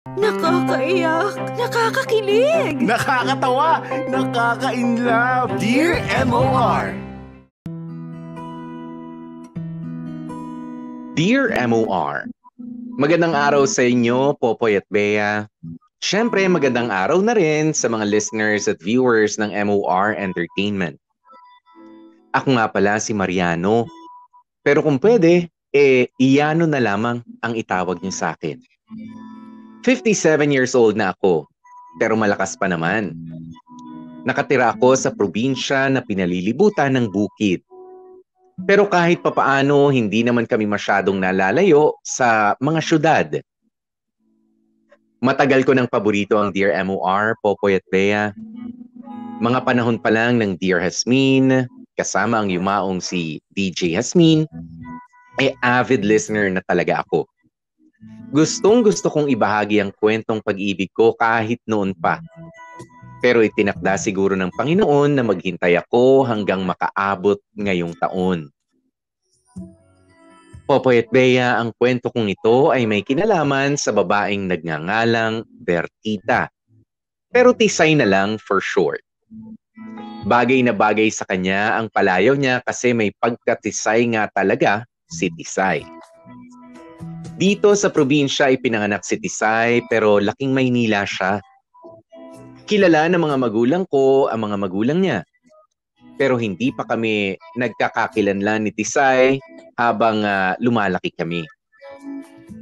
Nakakaiyak, nakakakilig. Nakakatawa, nakaka-inlove. Dear MOR! Dear MOR, magandang araw sa inyo, Popoy at Bea. Siyempre, magandang araw na rin sa mga listeners at viewers ng MOR Entertainment. Ako nga pala si Mariano. Pero kung pwede, Iano na lamang ang itawag niyo sa akin. 57 years old na ako, pero malakas pa naman. Nakatira ako sa probinsya na pinalilibutan ng bukid. Pero kahit papaano, hindi naman kami masyadong nalalayo sa mga syudad. Matagal ko ng paborito ang Dear MOR, Popoy at Bea. Mga panahon pa lang ng Dear Hasmin, kasama ang yumaong si DJ Hasmin, ay avid listener na talaga ako. Gustong-gusto kong ibahagi ang kwentong pag-ibig ko kahit noon pa. Pero itinakda siguro ng Panginoon na maghintay ako hanggang makaabot ngayong taon. Popoy at Bea, ang kwento kong ito ay may kinalaman sa babaeng nagngangalang Bertita. Pero Tisay na lang for short. Bagay na bagay sa kanya ang palayaw niya kasi may pagkatisay nga talaga si Tisay. Dito sa probinsya ay pinanganak si Tisay pero laking Maynila siya. Kilala ng mga magulang ko ang mga magulang niya. Pero hindi pa kami nagkakakilanlan ni Tisay habang lumalaki kami.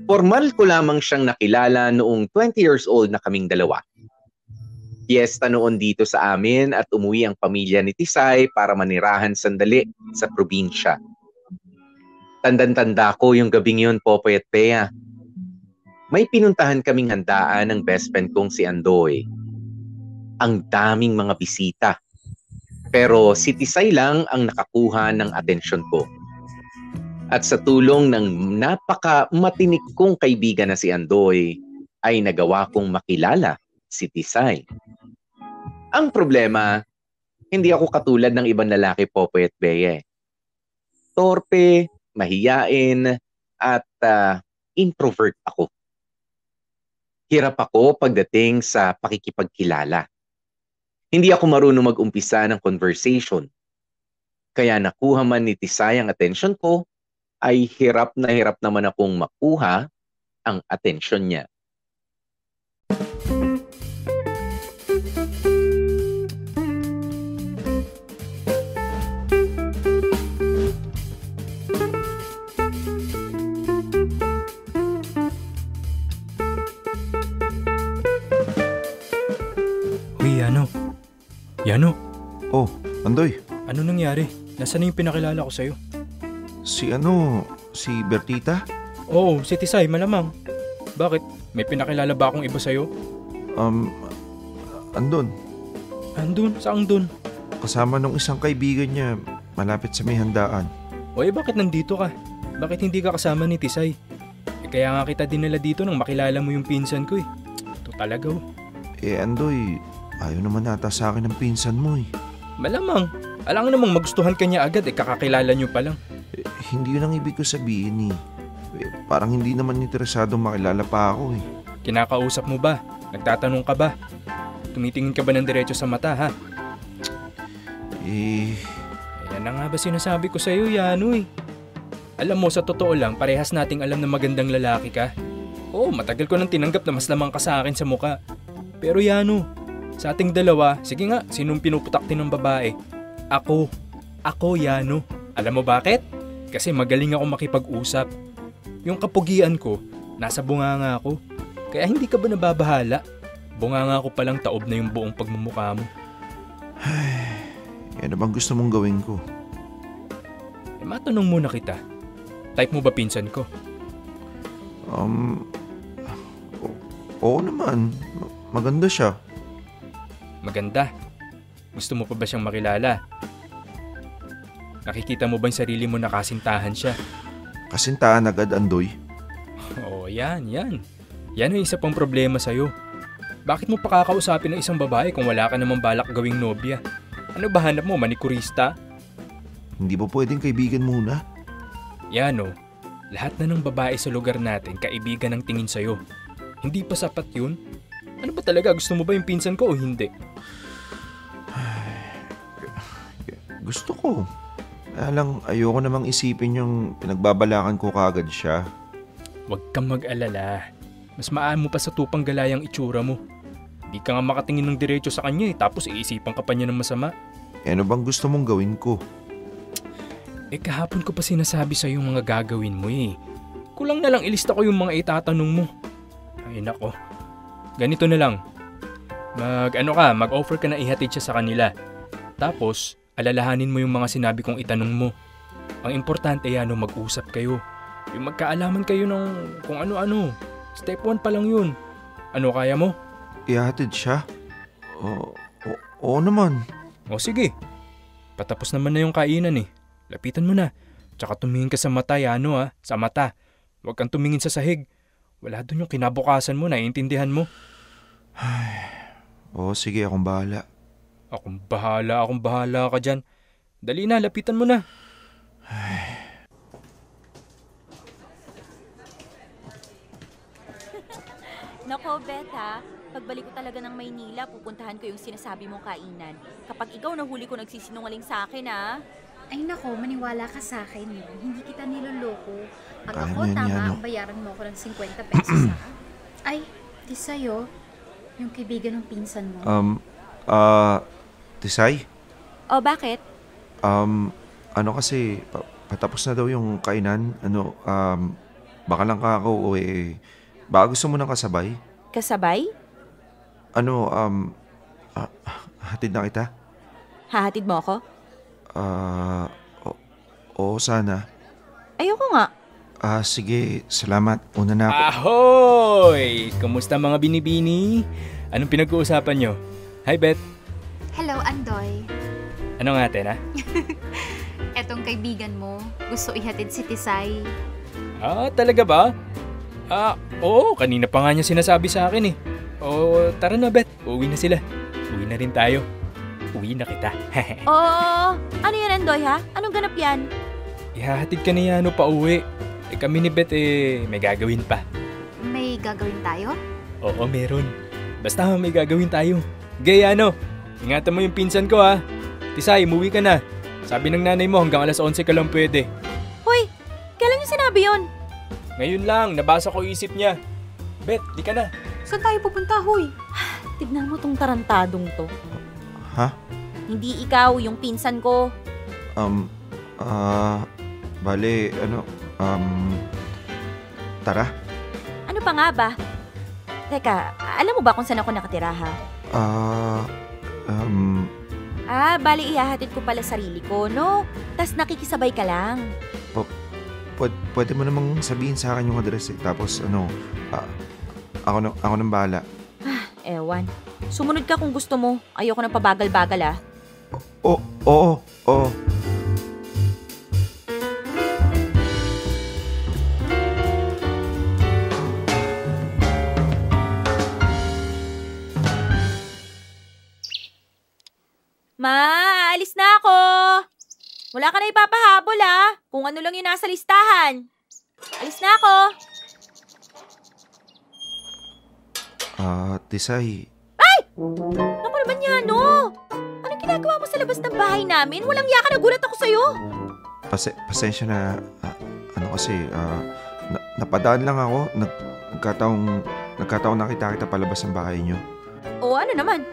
Formal ko lamang siyang nakilala noong 20 years old na kaming dalawa. Piyesta noon dito sa amin at umuwi ang pamilya ni Tisay para manirahan sandali sa probinsya. Tandang-tanda ko yung gabing yun, Popoy at Bea. May pinuntahan kaming handaan ng best friend kong si Andoy. Ang daming mga bisita. Pero si Tisay lang ang nakakuha ng atensyon ko. At sa tulong ng napaka-matinik kong kaibigan na si Andoy, ay nagawa kong makilala si Tisay. Ang problema, hindi ako katulad ng ibang lalaki, Popoy at Bea. Torpe, mahiyain, at introvert ako. Hirap ako pagdating sa pakikipagkilala. Hindi ako marunong mag-umpisa ng conversation. Kaya nakuha man ni Tisay ang atensyon ko, ay hirap naman akong makuha ang atensyon niya. Uy, Yano. Oh, Andoy. Ano nangyari? Nasaan na yung pinakilala ko sa'yo? Si Bertita? Oo, si Tisay, malamang. Bakit? May pinakilala ba akong iba sa'yo? Andun. Andun? Saan dun? Kasama nung isang kaibigan niya, malapit sa may handaan. O bakit nandito ka? Bakit hindi ka kasama ni Tisay? Kaya nga kita dinala dito nang makilala mo yung pinsan ko eh. Ito talaga oh. Andoy, ayaw naman nata sa akin ng pinsan mo eh. Malamang. Alam namang magustuhan ka niya agad kakakilala niyo pa lang. Hindi yun ang ibig ko sabihin eh. Parang hindi naman interesado makilala pa ako eh. Kinakausap mo ba? Nagtatanong ka ba? Tumitingin ka ba ng diretso sa mata ha? Ayan na nga ba sinasabi ko sa'yo, Yano eh. Alam mo, sa totoo lang, parehas nating alam na magandang lalaki ka. Oo, matagal ko nang tinanggap na mas lamang ka sa akin sa muka. Pero Yano, sa ating dalawa, sige nga, sinong pinuputakti ng babae? Ako, Yano. Alam mo bakit? Kasi magaling ako makipag-usap. Yung kapugian ko, nasa bunganga ako. Kaya hindi ka ba nababahala? Bunganga ko palang taob na yung buong pagmumukha mo. Yan bang gusto mong gawin ko? Matanong muna kita. Type mo ba pinsan ko? Oo naman. Maganda siya. Maganda? Gusto mo pa ba siyang makilala? Nakikita mo ba yung sarili mo na kasintahan siya? Kasintahan agad, Andoy? Oo, yan. Yan ang isa pang problema sa'yo. Bakit mo pa kakausapin ng isang babae kung wala ka namang balak gawing nobya? Ano ba hanap mo, manikurista? Hindi ba pwedeng kaibigan muna? Yano, lahat na ng babae sa lugar natin kaibigan ang tingin sa'yo. Hindi pa sapat yun? Ano ba talaga? Gusto mo ba yung pinsan ko o hindi? Gusto ko. Kaya lang, ayoko namang isipin yung pinagbabalakan ko kagad siya. Huwag kang mag-alala. Mas maan mo pa sa tupang galayang itsura mo. Di ka nga makatingin ng diretso sa kanya tapos iisipan ka pa niya ng masama. Ano bang gusto mong gawin ko? Kahapon ko pa sinasabi sa yung mga gagawin mo eh. Kulang na lang ilista ko yung mga itatanong mo. Ay nako. Ganito na lang. Mag-offer ka na ihatid siya sa kanila. Tapos, alalahanin mo yung mga sinabi kong itanong mo. Ang importante mag-usap kayo. Yung magkaalaman kayo ng kung ano-ano. Step 1 pa lang yun. Ano kaya mo? Ihatid siya? Oo naman. O sige. Patapos naman na yung kainan eh. Lapitan mo na. Tsaka tumingin ka sa mata, sa mata. Huwag kang tumingin sa sahig. Wala dun yung kinabukasan mo, naiintindihan mo. Sige, akong bahala. Akong bahala ka dyan. Dali na, lapitan mo na. Nako, Beta. Pagbalik ko talaga ng Maynila, pupuntahan ko yung sinasabi mong kainan. Kapag ikaw nahuli ko nagsisinungaling sa akin, Ay nako, maniwala ka sa akin. Hindi kita niloloko. Pag Kaya ako mo yan, tama, Yano. ang bayaran mo ako ng 50 pesos Ay, di sa'yo. Yung kaibigan ng pinsan mo. Tisay? O, bakit? Kasi, patapos na daw yung kainan. Baka lang kako baka gusto mo nang kasabay? Kasabay? Hatid na kita? Hahatid mo ako? Oo, sana. Ayoko nga. Sige, salamat. Una na ako. Ahoy! Kumusta mga binibini? Anong pinag-uusapan nyo? Hi, Beth. Hello, Andoy. Ano nga, Tena? Etong kaibigan mo, gusto ihatid si Tisay. Talaga ba? Oo, kanina pa nga niya sinasabi sa akin eh. Tara na, Beth. Uwi na sila. Uwi na rin tayo. Uwi na kita. Oo. Ano yan, Andoy, ha? Anong ganap yan? Ihahatid ka ni Yano pa uwi. Kami ni Beth may gagawin pa. May gagawin tayo? Oo, meron. Basta may gagawin tayo. Yano, ingatan mo yung pinsan ko ha. Tisay, umuwi ka na. Sabi ng nanay mo hanggang alas 11 ka lang pwede. Hoy, kailan niyo sinabi yun? Ngayon lang, nabasa ko isip niya. Beth, di ka na. Saan tayo pupunta, huy? Tignan mo tong tarantadong to. Ha? Hindi ikaw, yung pinsan ko. Bale, tara. Ano pa nga ba? Teka, alam mo ba kung saan ako nakatira, ha? Bali ihahatid ko pala sarili ko, no? Tas nakikisabay ka lang. Pwede mo namang sabihin sa akin yung address Tapos, ako nang bahala. Ewan. Sumunod ka kung gusto mo. Ayoko ng pabagal-bagal, Oo. Ma, alis na ako! Wala ka na ipapahabol, kung ano lang yung nasa listahan. Alis na ako! Tisay. Naku naman yan, no? Anong ginagawa mo sa labas ng bahay namin? Walang yaka, nagulat ako sa'yo. Pasensya na. Napadaan lang ako. Nagkataong nakita kita palabas ng bahay niyo. O ano naman?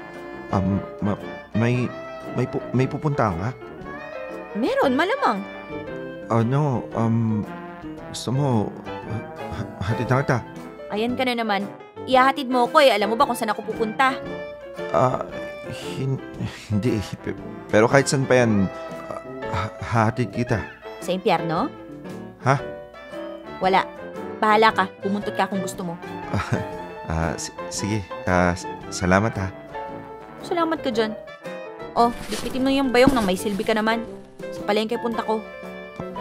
May pupuntahan ka? Meron, malamang. Gusto mo, hatid na kita. Ayan ka na naman. Ihahatid mo ko Alam mo ba kung saan ako pupunta? Hindi. Pero kahit saan pa yan, hatid kita. Sa impyerno? Ha? Wala. Bahala ka. Pumuntot ka kung gusto mo. Sige. Salamat ha. Salamat ka dyan. Bitbitin mo yung bayong nang may silbi ka naman. Sa palengke punta ko.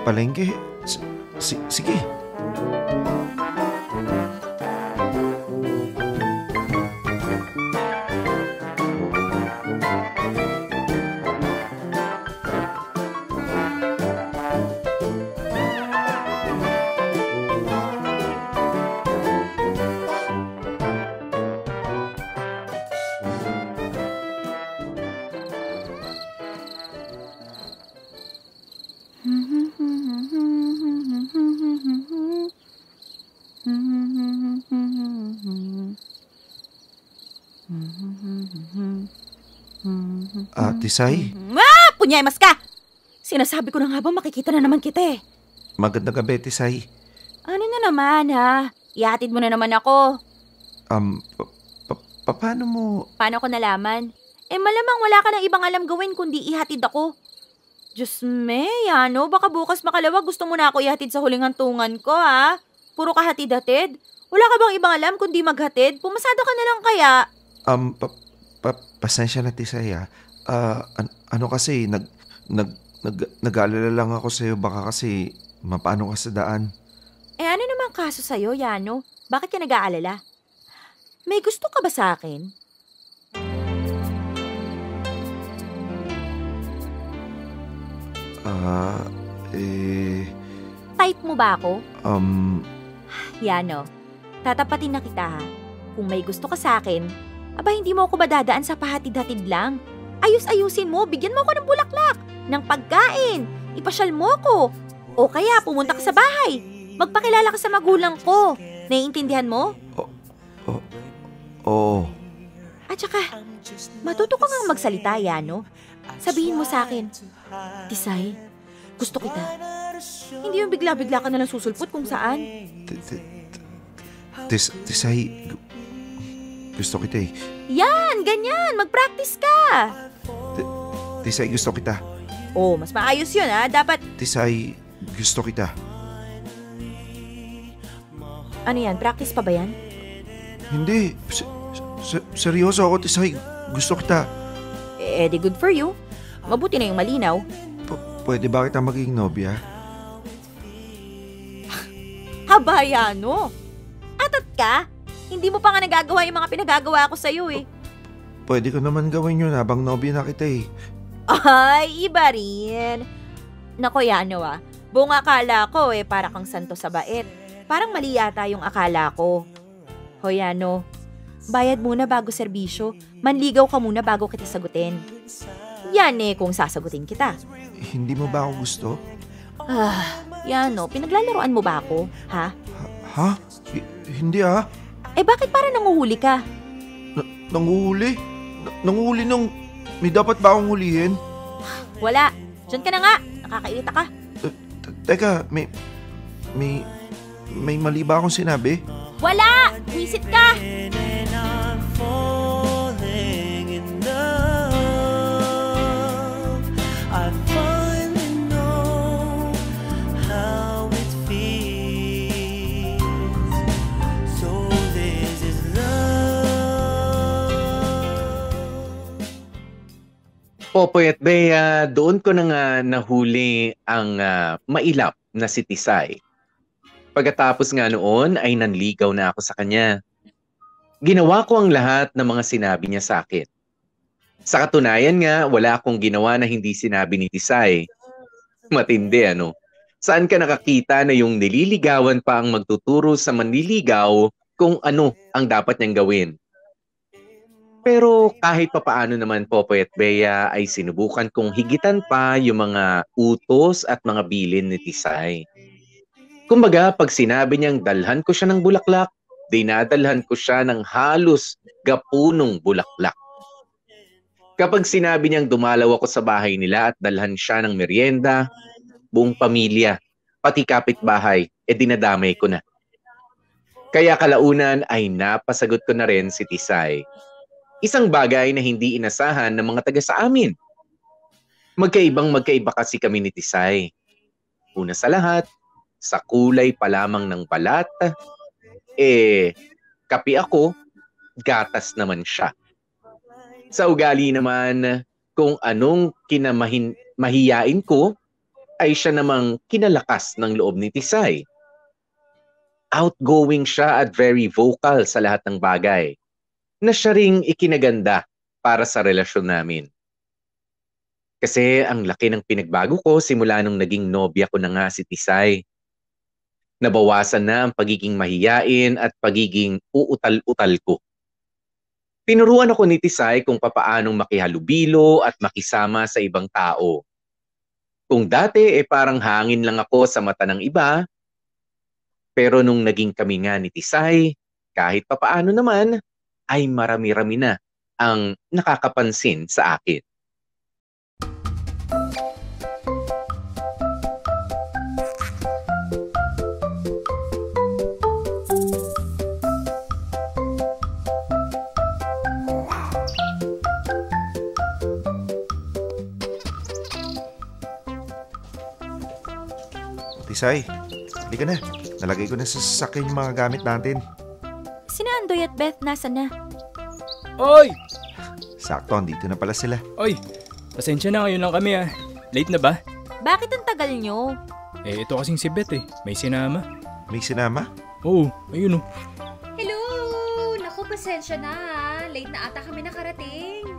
Palengke? Sige. Tisay, Punyemas ka! Sinasabi ko na nga ba makikita na naman kita eh. magandang gabi, Tisay. Ano na naman ha? Ihatid mo na naman ako. Paano mo... Paano ko nalaman? Malamang wala ka ng ibang alam gawin kundi ihatid ako. Diyos me, Yano, baka bukas makalawa gusto mo na ako ihatid sa huling hantungan ko ha? Puro ka hatid-hatid? Wala ka bang ibang alam kundi maghatid? Pumasada ka na lang kaya. Pasensya na, Tisay, ha? Ano kasi, nag-aalala lang ako sa'yo, baka kasi mapano ka sa daan. Ano naman kaso sa'yo, Yano? Bakit ka nag-aalala? May gusto ka ba sa akin? Type mo ba ako? Yano, tatapatin na kita ha. Kung may gusto ka sa akin, hindi mo ako madadaan sa pahatid-hatid lang. Ayus-ayusin mo, bigyan mo ako ng bulaklak, ng pagkain, ipasyal mo ko. O kaya pumunta ka sa bahay, magpakilala ka sa magulang ko. Naiintindihan mo? Oo. At saka, matuto ka ngang magsalita, Yano. Sabihin mo sa akin, Tisay, gusto kita. Hindi yung bigla-bigla ka nalang susulpot kung saan. Tisay, gusto kita eh. Yan, ganyan, mag-practice ka. Tisay, gusto kita. Mas maayos yun ha, dapat... Tisay, gusto kita. Ano yan, practice pa ba yan? Hindi. Seryoso ako, Tisay. Gusto kita. Di good for you. Mabuti na yung malinaw. Pwede ba kita maging nobya? Habayano! Atat ka? Hindi mo pa nga nagagawa yung mga pinagagawa ko sa'yo eh. Pwede ko naman gawin yun habang nobya na kita eh. Ay, iba rin. Nako, Yano buong akala ko para kang santo sa bait. Parang mali yata yung akala ko. Hoy, Yano, bayad muna bago serbisyo. Manligaw ka muna bago kita sagutin. Yan kung sasagutin kita. Hindi mo ba ako gusto? Yano, pinaglalaroan mo ba ako, ha? Ha? Hindi ah. Bakit parang nanguhuli ka? Nanguhuli? Nanguhuli nung... May dapat ba akong hulihin? Wala. Diyan ka na nga. Nakakairita ka. Teka, may mali ba akong sinabi? Wala! Wisit ka! Popoy at Bea, doon ko na nga nahuli ang mailap na si Tisay. Pagkatapos nga noon ay nanligaw na ako sa kanya. Ginawa ko ang lahat ng mga sinabi niya sa akin. Sa katunayan nga, wala akong ginawa na hindi sinabi ni Tisay. Matindi ano? Saan ka nakakita na yung nililigawan pa ang magtuturo sa manliligaw kung ano ang dapat niyang gawin? Pero kahit papaano naman Popoy at Bea ay sinubukan kong higitan pa yung mga utos at mga bilin ni Tisay. Kumbaga, pag sinabi niyang dalhan ko siya ng bulaklak, dinadalhan ko siya ng halos gapunong bulaklak. Kapag sinabi niyang dumalaw ako sa bahay nila at dalhan siya ng merienda, buong pamilya, pati kapitbahay, dinadamay ko na. Kaya kalaunan ay napasagot ko na rin si Tisay. Isang bagay na hindi inasahan ng mga taga sa amin. Magkaiba kasi kami ni Tisay. Una sa lahat, sa kulay pa lamang ng balat, kape ako, gatas naman siya. Sa ugali naman, kung anong mahiyain ko, ay siya namang kinalakas ng loob ni Tisay. Outgoing siya at very vocal sa lahat ng bagay, na siya ring ikinaganda para sa relasyon namin. Kasi ang laki ng pinagbago ko simula nung naging nobya ko na nga si Tisay. Nabawasan na ang pagiging mahiyain at pagiging uutal-utal ko. Tinuruan ako ni Tisay kung papaanong makihalubilo at makisama sa ibang tao. Kung dati parang hangin lang ako sa mata ng iba, pero nung naging kami nga ni Tisay, kahit papaano naman, ay marami-rami na ang nakakapansin sa akin. Tisay, halika na. Nalagay ko na sa sasakyan yung mga gamit natin. Sina Andoy at Beth, nasa na? Oy! Sakto, andito na pala sila. Oy! Pasensya na, ngayon lang kami ah. Late na ba? Bakit ang tagal nyo? Ito kasing si Beth may sinama. May sinama? Oo, ayun oh. Hello! Naku, pasensya na ha. Late na ata kami nakarating.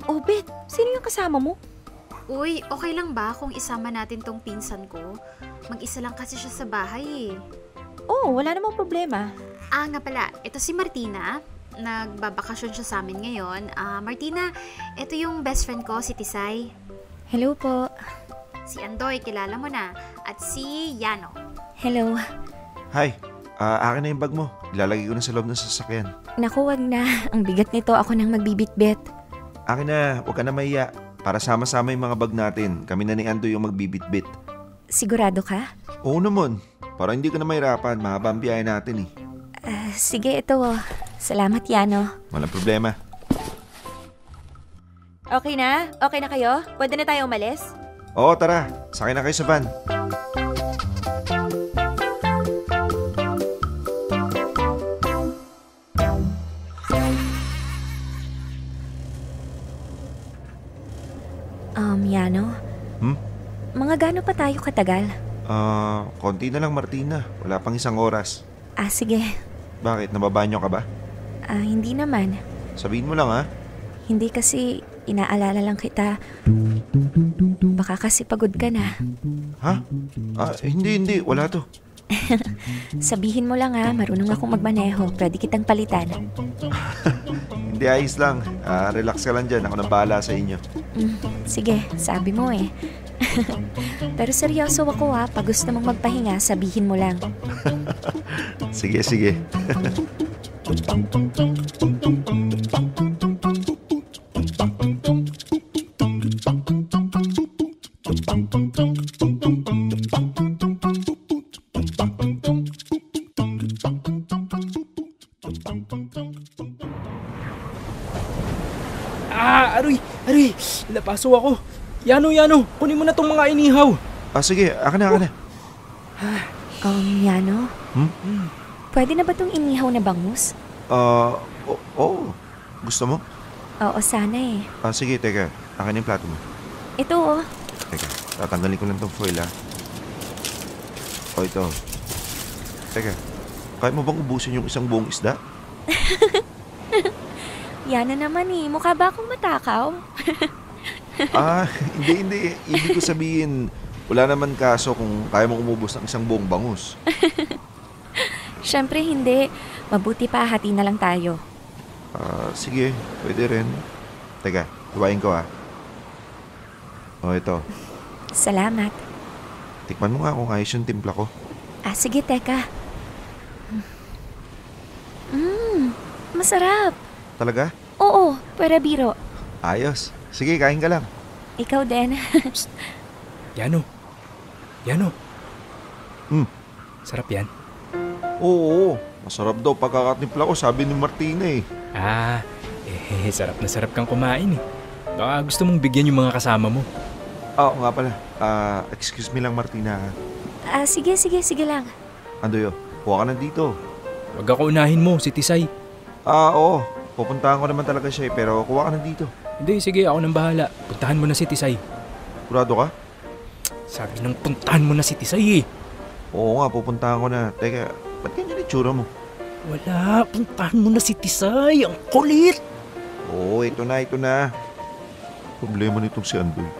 Oh, Beth, sino yung kasama mo? Uy, okay lang ba kung isama natin tong pinsan ko? Mag-isa lang kasi siya sa bahay eh. Oh, wala namang problema. Nga pala, ito si Martina. Nagbabakasyon siya sa amin ngayon. Martina, ito yung best friend ko, si Tisay. Hello po. Si Andoy, kilala mo na. At si Yano. Hello. Hi, akin na yung bag mo. Ilalagay ko na sa loob ng sasakyan. Naku, wag na. Ang bigat nito, ako nang magbibitbit. Akin na, huwag ka na mahiya. Para sama-sama yung mga bag natin. Kami na ni Andoy yung magbibitbit. Sigurado ka? Oo naman. Para hindi ka na mahirapan. Mahaba ang biyahe natin eh. Sige, ito oh. Salamat, Yano. Walang problema. Okay na? Okay na kayo? Pwede na tayo umalis? Oo, tara. Sakay na kayo sa van. Yano? Mga gaano pa tayo katagal? Konti na lang, Martina. Wala pang 1 oras. Sige. Bakit? Nababanyo ka ba? Hindi naman. Sabihin mo lang ha. Hindi kasi inaalala lang kita. Baka kasi pagod ka na. Ha? Hindi. Wala to. Sabihin mo lang marunong akong magmaneho. Pwede kitang palitan. Hindi, ayos lang. Relax ka lang dyan. Ako nang bahala sa inyo. Sige, sabi mo eh. Pero seryoso ako pag gusto mong magpahinga, sabihin mo lang. Sige. Aroy! Lapaso ako. Yano, kunin mo na tong mga inihaw. Sige, akin na. Yano? Pwede na ba tong inihaw na bangus? Oo. Gusto mo? Oo, sana eh. Sige, teka. Akin yung plato mo. Ito oh. Teka, tatanggalin ko lang tong foil ito. Teka, kaya mo bang ubusin yung isang buong isda? Yana naman eh. Mukha ba akong matakaw? Hindi. Ibig ko sabihin, wala naman kaso kung kaya mong umubos ng isang buong bangus. Siyempre hindi. Mabuti pa, hati na lang tayo. Sige, pwede rin. Teka, hiwain ko ito. Salamat. Tikman mo nga kung ayos yung timpla ko. Sige, teka. Masarap. Talaga? Oo, para biro. Ayos. Sige, kain ka lang. Ikaw din. Yano. Sarap yan. Oo. Masarap daw pagkakatimpla ko, sabi ni Martina eh. Sarap na sarap kang kumain eh. Baka gusto mong bigyan yung mga kasama mo. Oo nga pala. Excuse me lang, Martina. Sige lang. Andoy, kuha ka na dito. Wag ako unahin mo, si Tisay. Oo. Pupuntahan ko naman talaga siya pero kuha ka na dito. Hindi, sige, ako nang bahala. Puntahan mo na si Tisay. Kurado ka? Sabi nang puntahan mo na si Tisay eh. Oo nga, pupuntahan ko na. Teka, ba't ganyan itsura mo? Wala, puntahan mo na si Tisay. Ang kulit! Oo, ito na. Problema nitong si Andoy.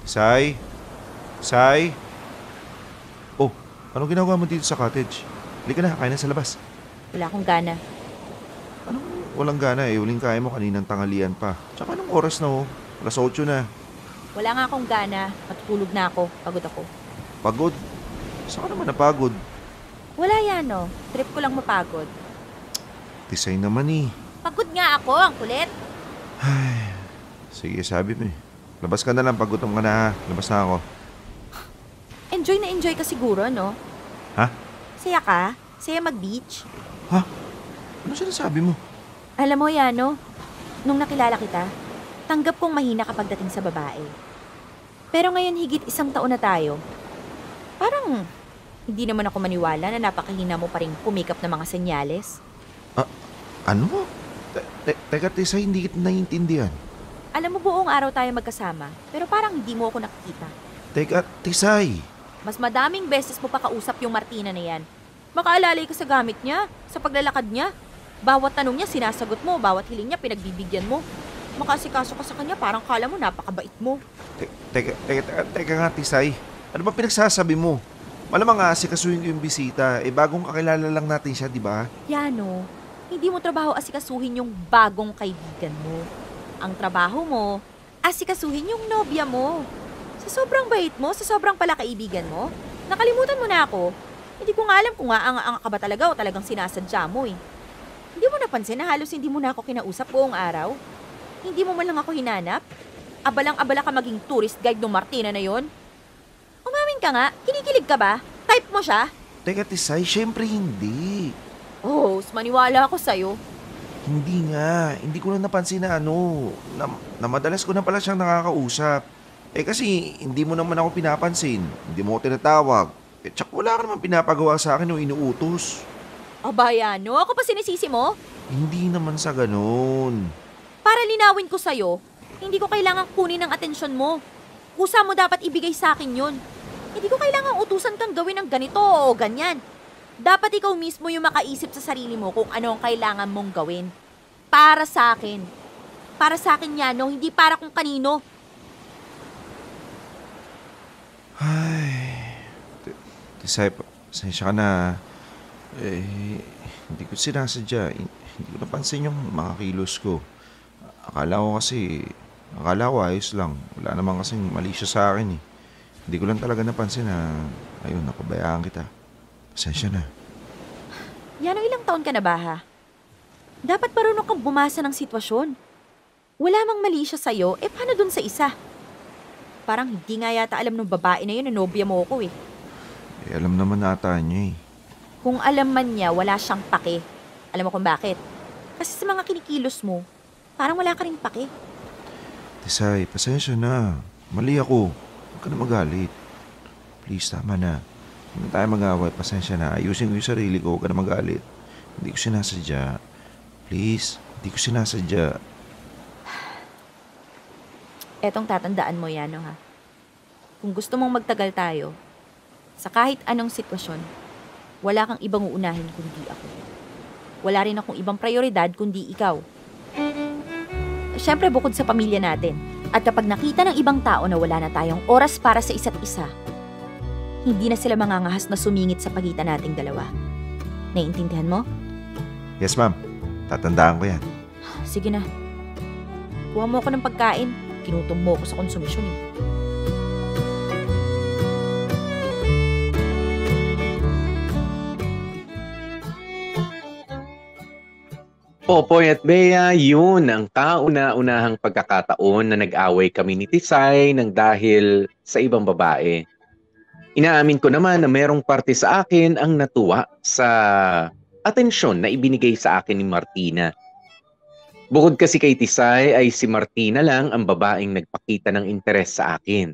Sai? Sai? Oh, anong ginagawa mo dito sa cottage? Halika na, kain na sa labas. Wala akong gana. Anong walang gana eh? Huling kain mo kaninang tanghalian pa. Tsaka anong oras na oh? Alas 8 na. Wala nga akong gana. Matutulog na ako. Pagod ako. Pagod? Saan ka naman napagod? Wala yan, no. Trip ko lang mapagod. Tisay naman eh. Pagod nga ako. Ang kulit. Ay, sige, sabi mo eh. Labas ka na lang, pagutom ka na ha. Labas na ako. Enjoy na enjoy ka siguro, no? Ha? Saya ka? Saya mag-beach? Ha? Ano sinasabi mo? Alam mo, Yano, nung nakilala kita, tanggap kong mahina kapag dating sa babae. Pero ngayon higit 1 taon na tayo. Parang hindi naman ako maniwala na napakahina mo pa rin kumikap ng mga senyales. Ano? Teka, Tisay, hindi kita naiintindihan. Alam mo, buong araw tayo magkasama, pero parang hindi mo ako nakikita. Teka, Tisay. Mas madaming beses mo pa kausap yung Martina na yan. Makaalalay ka sa gamit niya, sa paglalakad niya. Bawat tanong niya sinasagot mo, bawat hiling niya pinagbibigyan mo. Makasikaso ka sa kanya, parang kala mo napakabait mo. Teka nga, Tisay. Ano ba pinagsasabi mo? Malamang asikasuhin ko yung bisita. Bagong kakilala lang natin siya, di ba? Yano, hindi mo trabaho asikasuhin yung bagong kaibigan mo. Ang trabaho mo, asikasuhin yung nobya mo. Sa sobrang bait mo, sa sobrang palakaibigan mo, nakalimutan mo na ako. Hindi ko nga alam kung ang ka ba talaga o talagang sinasadya mo eh. Hindi mo napansin na halos hindi mo na ako kinausap buong araw? Hindi mo man lang ako hinanap? Abalang-abala ka maging tourist guide ng Martina na yon? Umamin ka nga, kinikilig ka ba? Type mo siya? Teka, Tisay, syempre hindi. Oh, maniwala ako sa'yo. Hindi nga. Hindi ko lang napansin na na madalas ko na pala siyang nakakausap. Kasi hindi mo naman ako pinapansin. Hindi mo ako tinatawag. Tsak wala ka naman pinapagawa sa akin o inuutos. Aba, Yano, ako pa sinisisi mo? Hindi naman sa ganun. Para linawin ko sa'yo, hindi ko kailangang kunin ang atensyon mo. Kusa mo dapat ibigay sa akin yun. Hindi ko kailangang utusan kang gawin ng ganito o ganyan. Dapat ikaw mismo yung makaisip sa sarili mo kung ano ang kailangan mong gawin. Para sa akin. Para sa akin yan, no? Hindi para kung kanino. Ay, Tisay, pasensya ka na. Hindi ko sinasadya. Hindi ko napansin yung mga kilos ko. Akala ko ayos lang. Wala naman kasing mali siya sa akin eh. Hindi ko lang talaga napansin na, ayun, napabayaan kita. Pasensya na. Yano, ilang taon ka na ba, ha? Dapat marunong kang bumasa ng sitwasyon. Wala mang mali siya sa'yo, paano dun sa isa? Parang hindi nga yata alam ng babae na yun na nobya mo ko eh. Alam naman ata niya eh. Kung alam man niya, wala siyang pake. Alam mo kung bakit? Kasi sa mga kinikilos mo, parang wala ka rin pake. Tisay, pasensya na. Mali ako. Huwag ka na magalit. Please, tama na. Hindi na tayo mag-away. Pasensya na. Ayusin ko yung sarili ko. Huwag ka na magalit. Hindi ko sinasadya. Please, hindi ko sinasadya. Etong tatandaan mo, Yano, ha? Kung gusto mong magtagal tayo, sa kahit anong sitwasyon, wala kang ibang uunahin kundi ako. Wala rin akong ibang prioridad kundi ikaw. Siyempre, bukod sa pamilya natin, at kapag nakita ng ibang tao na wala na tayong oras para sa isa't isa, hindi na sila mangangahas na sumingit sa pagitan nating dalawa. Naiintindihan mo? Yes, ma'am. Tatandaan ko yan. Sige na. Kuha mo ako ng pagkain. Kinutom mo ako sa konsumisyon eh. Popoy at Bea, yun ang kauna-unahang pagkakataon na nag-away kami ni Tisay nang dahil sa ibang babae. Inaamin ko naman na merong parte sa akin ang natuwa sa atensyon na ibinigay sa akin ni Martina. Bukod kasi kay Tisay ay si Martina lang ang babaeng nagpakita ng interes sa akin.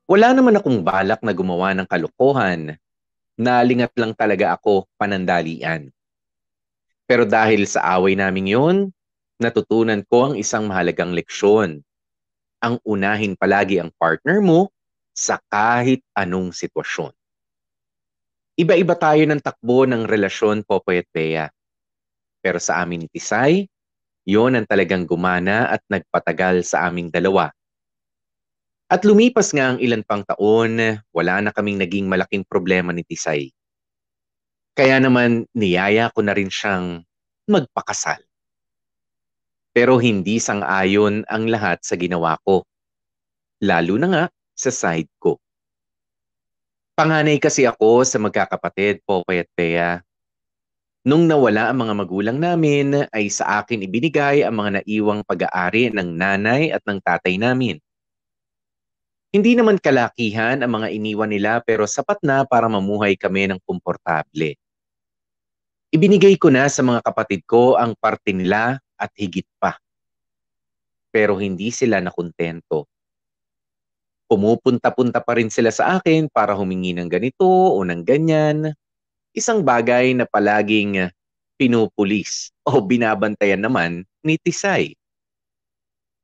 Wala naman akong balak na gumawa ng kalokohan. Nalingat lang talaga ako panandalian. Pero dahil sa away naming yun, natutunan ko ang isang mahalagang leksyon. Ang unahin palagi ang partner mo sa kahit anong sitwasyon. Iba-iba tayo ng takbo ng relasyon, Popoy at Bea. Pero sa amin ni Tisay, yon ang talagang gumana at nagpatagal sa aming dalawa. At lumipas nga ang ilan pang taon, wala na kaming naging malaking problema ni Tisay. Kaya naman niyaya ko na rin siyang magpakasal. Pero hindi sang-ayon ang lahat sa ginawa ko. Lalo na nga sa side ko. Panganay kasi ako sa magkakapatid, Popoy at Pea. Nung nawala ang mga magulang namin, ay sa akin ibinigay ang mga naiwang pag-aari ng nanay at ng tatay namin. Hindi naman kalakihan ang mga iniwan nila pero sapat na para mamuhay kami ng komportable. Ibinigay ko na sa mga kapatid ko ang parte nila at higit pa. Pero hindi sila nakontento. Pumupunta-punta pa rin sila sa akin para humingi ng ganito o ng ganyan. Isang bagay na palaging pinupulis o binabantayan naman ni Tisay.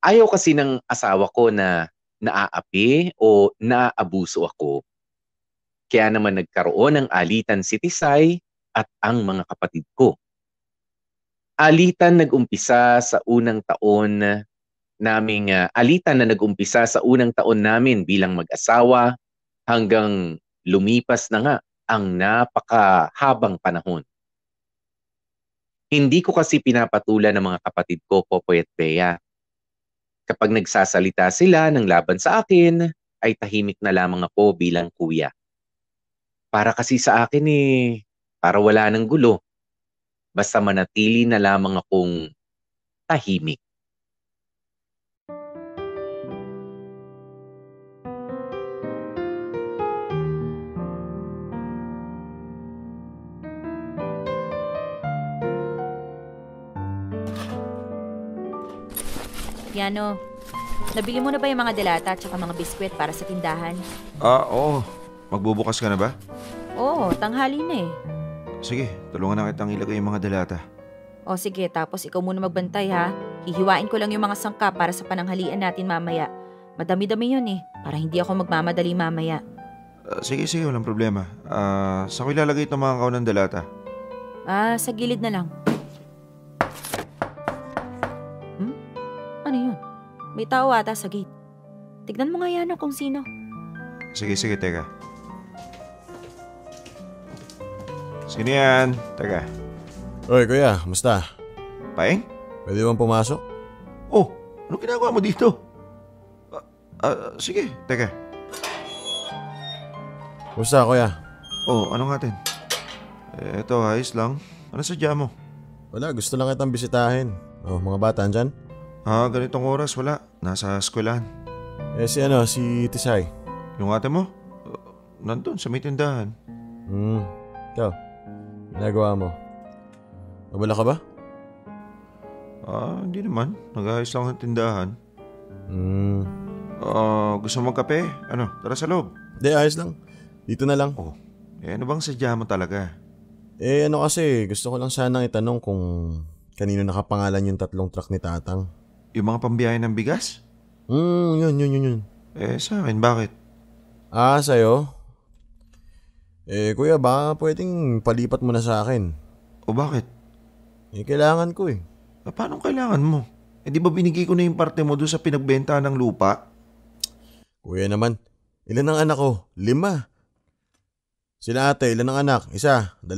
Ayaw kasi ng asawa ko na naaapi o naaabuso ako. Kaya naman nagkaroon ng alitan si Tisay at ang mga kapatid ko. Alitan na nag-umpisa sa unang taon namin bilang mag-asawa hanggang lumipas na nga ang napakahabang panahon. Hindi ko kasi pinapatulan ng mga kapatid ko, Popoy at Bea. Kapag nagsasalita sila ng laban sa akin, ay tahimik na lamang ako bilang kuya. Para kasi sa akin para wala ng gulo. Basta manatili na lamang akong tahimik. Piano, nabili mo na ba yung mga delata at saka mga biskwit para sa tindahan? Oo. Magbubukas ka na ba? Oo, tanghali na eh. Sige, tulungan na kitang ilagay yung mga delata. O sige, tapos ikaw muna magbantay ha. Hihiwain ko lang yung mga sangkap para sa pananghalian natin mamaya. Madami-dami yun para hindi ako magmamadali mamaya. Sige, walang problema. Saan ko ilalagay itong mga kaunang delata? Sa gilid na lang. Ano yun? May tao ata sa gate. Tignan mo nga yan kung sino. Sige, teka. Sino yan? Teka. Oy, kuya, musta? Paeng? Pwede bang pumasok? Oh, ano ginagawa mo dito? Sige, teka. Musta, kuya? Oh, ano nga tin? Eto, ayos lang. Ano sadya mo? Wala, gusto lang kitang bisitahin. Oh, mga bata, andyan? Ganitong oras wala. Nasa eskwelahan. Si Tisay. Yung ate mo? Nandun sa may tindahan. Ikaw, ginagawa mo? Nabala ka ba? Hindi naman. Nag-ayos lang ng tindahan. Gusto mo magkape? Tara sa loob. Hindi, ayos lang. Dito na lang. Oh, ano bang sadya mo talaga? Kasi, gusto ko lang sanang itanong kung kanino nakapangalan yung 3 truck ni Tatang. Yung mga pambiyahe ng bigas? Yun. Sa akin, bakit? Sa'yo? Kuya, baka pwedeng palipat mo na sa akin. O bakit? Kailangan ko Paano kailangan mo? Di ba binigay ko na yung parte mo doon sa pinagbenta ng lupa? Kuya naman, ilan ang anak ko? 5. Sila ate, ilan ang anak? 1, 2.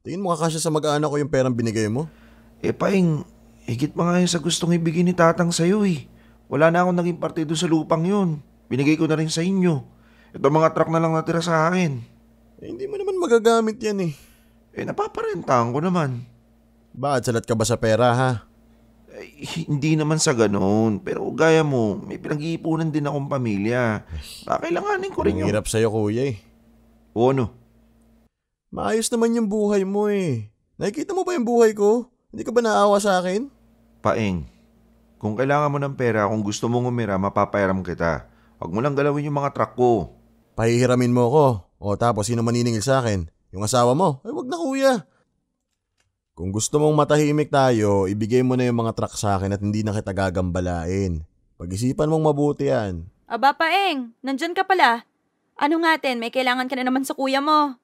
Tingin mo kakasya sa mag-aanak ko yung perang binigay mo? Paing, higit pa nga yun sa gustong ibigay ni Tatang sa'yo Wala na akong naging parte doon sa lupang yun. Binigay ko na rin sa inyo. Ito mga truck na lang natira sa akin. Hindi mo naman magagamit yan Napaparentahan ko naman. Bakit salat ka ba sa pera ha? Hindi naman sa ganoon. Pero gaya mo, may pinag-iipunan din akong pamilya. Kailanganin ko rin Ang hirap sa'yo kuya O ano? Maayos naman yung buhay mo Nakikita mo ba yung buhay ko? Hindi ka ba naawa sa akin? Paeng, kung kailangan mo ng pera, kung gusto mong umira, mapapayaram kita. Huwag mo lang galawin yung mga truck ko. Pahihiramin mo ko. O tapos sino maniningil sa akin? Yung asawa mo? Wag na kuya. Kung gusto mong matahimik tayo, ibigay mo na yung mga truck sa akin at hindi na kita gagambalain. Pag-isipan mong mabuti yan. Aba Paeng, nandyan ka pala. Ano nga may kailangan ka na naman sa kuya mo.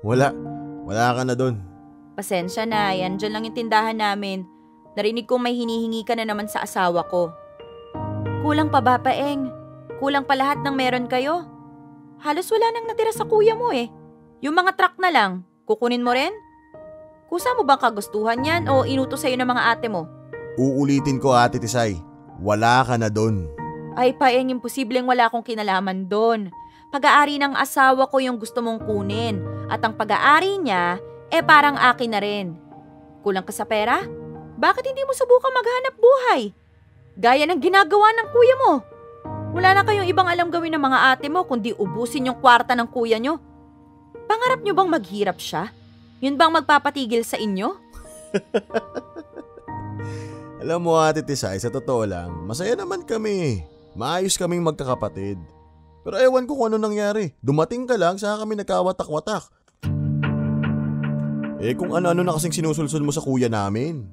Wala ka na dun. Pasensya na, yan dyan lang yung tindahan namin. Narinig kong may hinihingi ka na naman sa asawa ko. Kulang pa ba, Paeng? Kulang pa lahat ng meron kayo? Halos wala nang natira sa kuya mo eh. Yung mga truck na lang, kukunin mo rin? Kusa mo bang kagustuhan yan o inutos sa'yo ng mga ate mo? Uulitin ko, Ate Tisay. Wala ka na doon. Ay, Paeng, imposibleng wala akong kinalaman doon. Pag-aari ng asawa ko yung gusto mong kunin. At ang pag-aari niya, parang akin na rin. Kulang ka sa pera? Bakit hindi mo subukan maghanap buhay? Gaya ng ginagawa ng kuya mo. Wala na kayong ibang alam gawin ng mga ate mo kundi ubusin yung kwarta ng kuya nyo. Pangarap nyo bang maghirap siya? Yun bang magpapatigil sa inyo? Alam mo, Ate Tisay, sa totoo lang, masaya naman kami. Maayos kaming magkakapatid. Pero ewan ko kung ano nangyari. Dumating ka lang, saka kami nagkawatak-watak. Kung ano-ano na kasing sinusulsul mo sa kuya namin.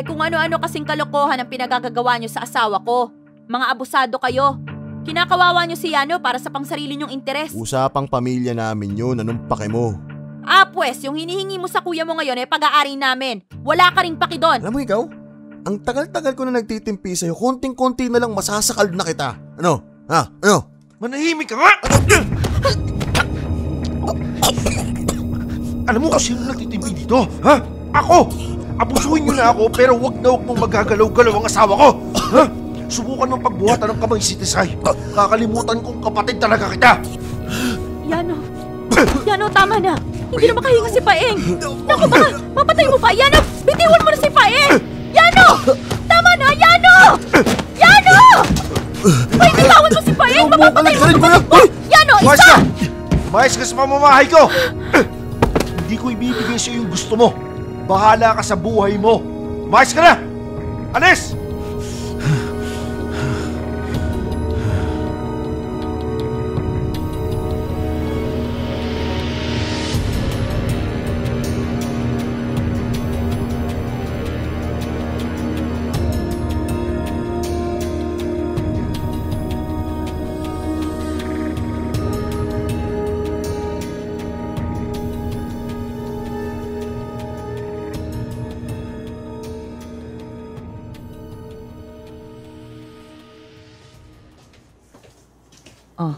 Kung ano-ano kasing kalokohan ang pinagagagawa nyo sa asawa ko. Mga abusado kayo. Kinakawawa nyo si Yano para sa pangsarili nyong interes. Usapang pamilya namin yun, anong pake mo? Pues, yung hinihingi mo sa kuya mo ngayon pag-aari namin. Wala ka ring paki doon. Alam mo ikaw, ang tagal-tagal ko na nagtitimpi sa'yo, konting-konti na lang masasakal na kita. Ano? Ha? Ano? Manahimik ka nga! Alam mo kung sino nagtitimpi dito? Ha? Ako! Abusuhin niyo na ako pero wag na wag mong magagalaw-galaw ang asawa ko! Ha? Subukan mong pagbuhatan ng kamay si Tisay. Kakalimutan kong kapatid talaga kita! Yano, tama na. Hindi na makahinga si Paeng. Naku, baka mapatay mo pa. Yano, bitiwan mo na si Paeng. Yano! Tama na, Yano! Yano! Ay, bitawan mo si Paeng. Mapapatay mo sa kapatid mo. Yano, Umayos isa! ka! Umayos ka sa pamamahay ko! Hindi ko ibibigay sa'yo yung gusto mo. Bahala ka sa buhay mo. Umayos ka na! Alis!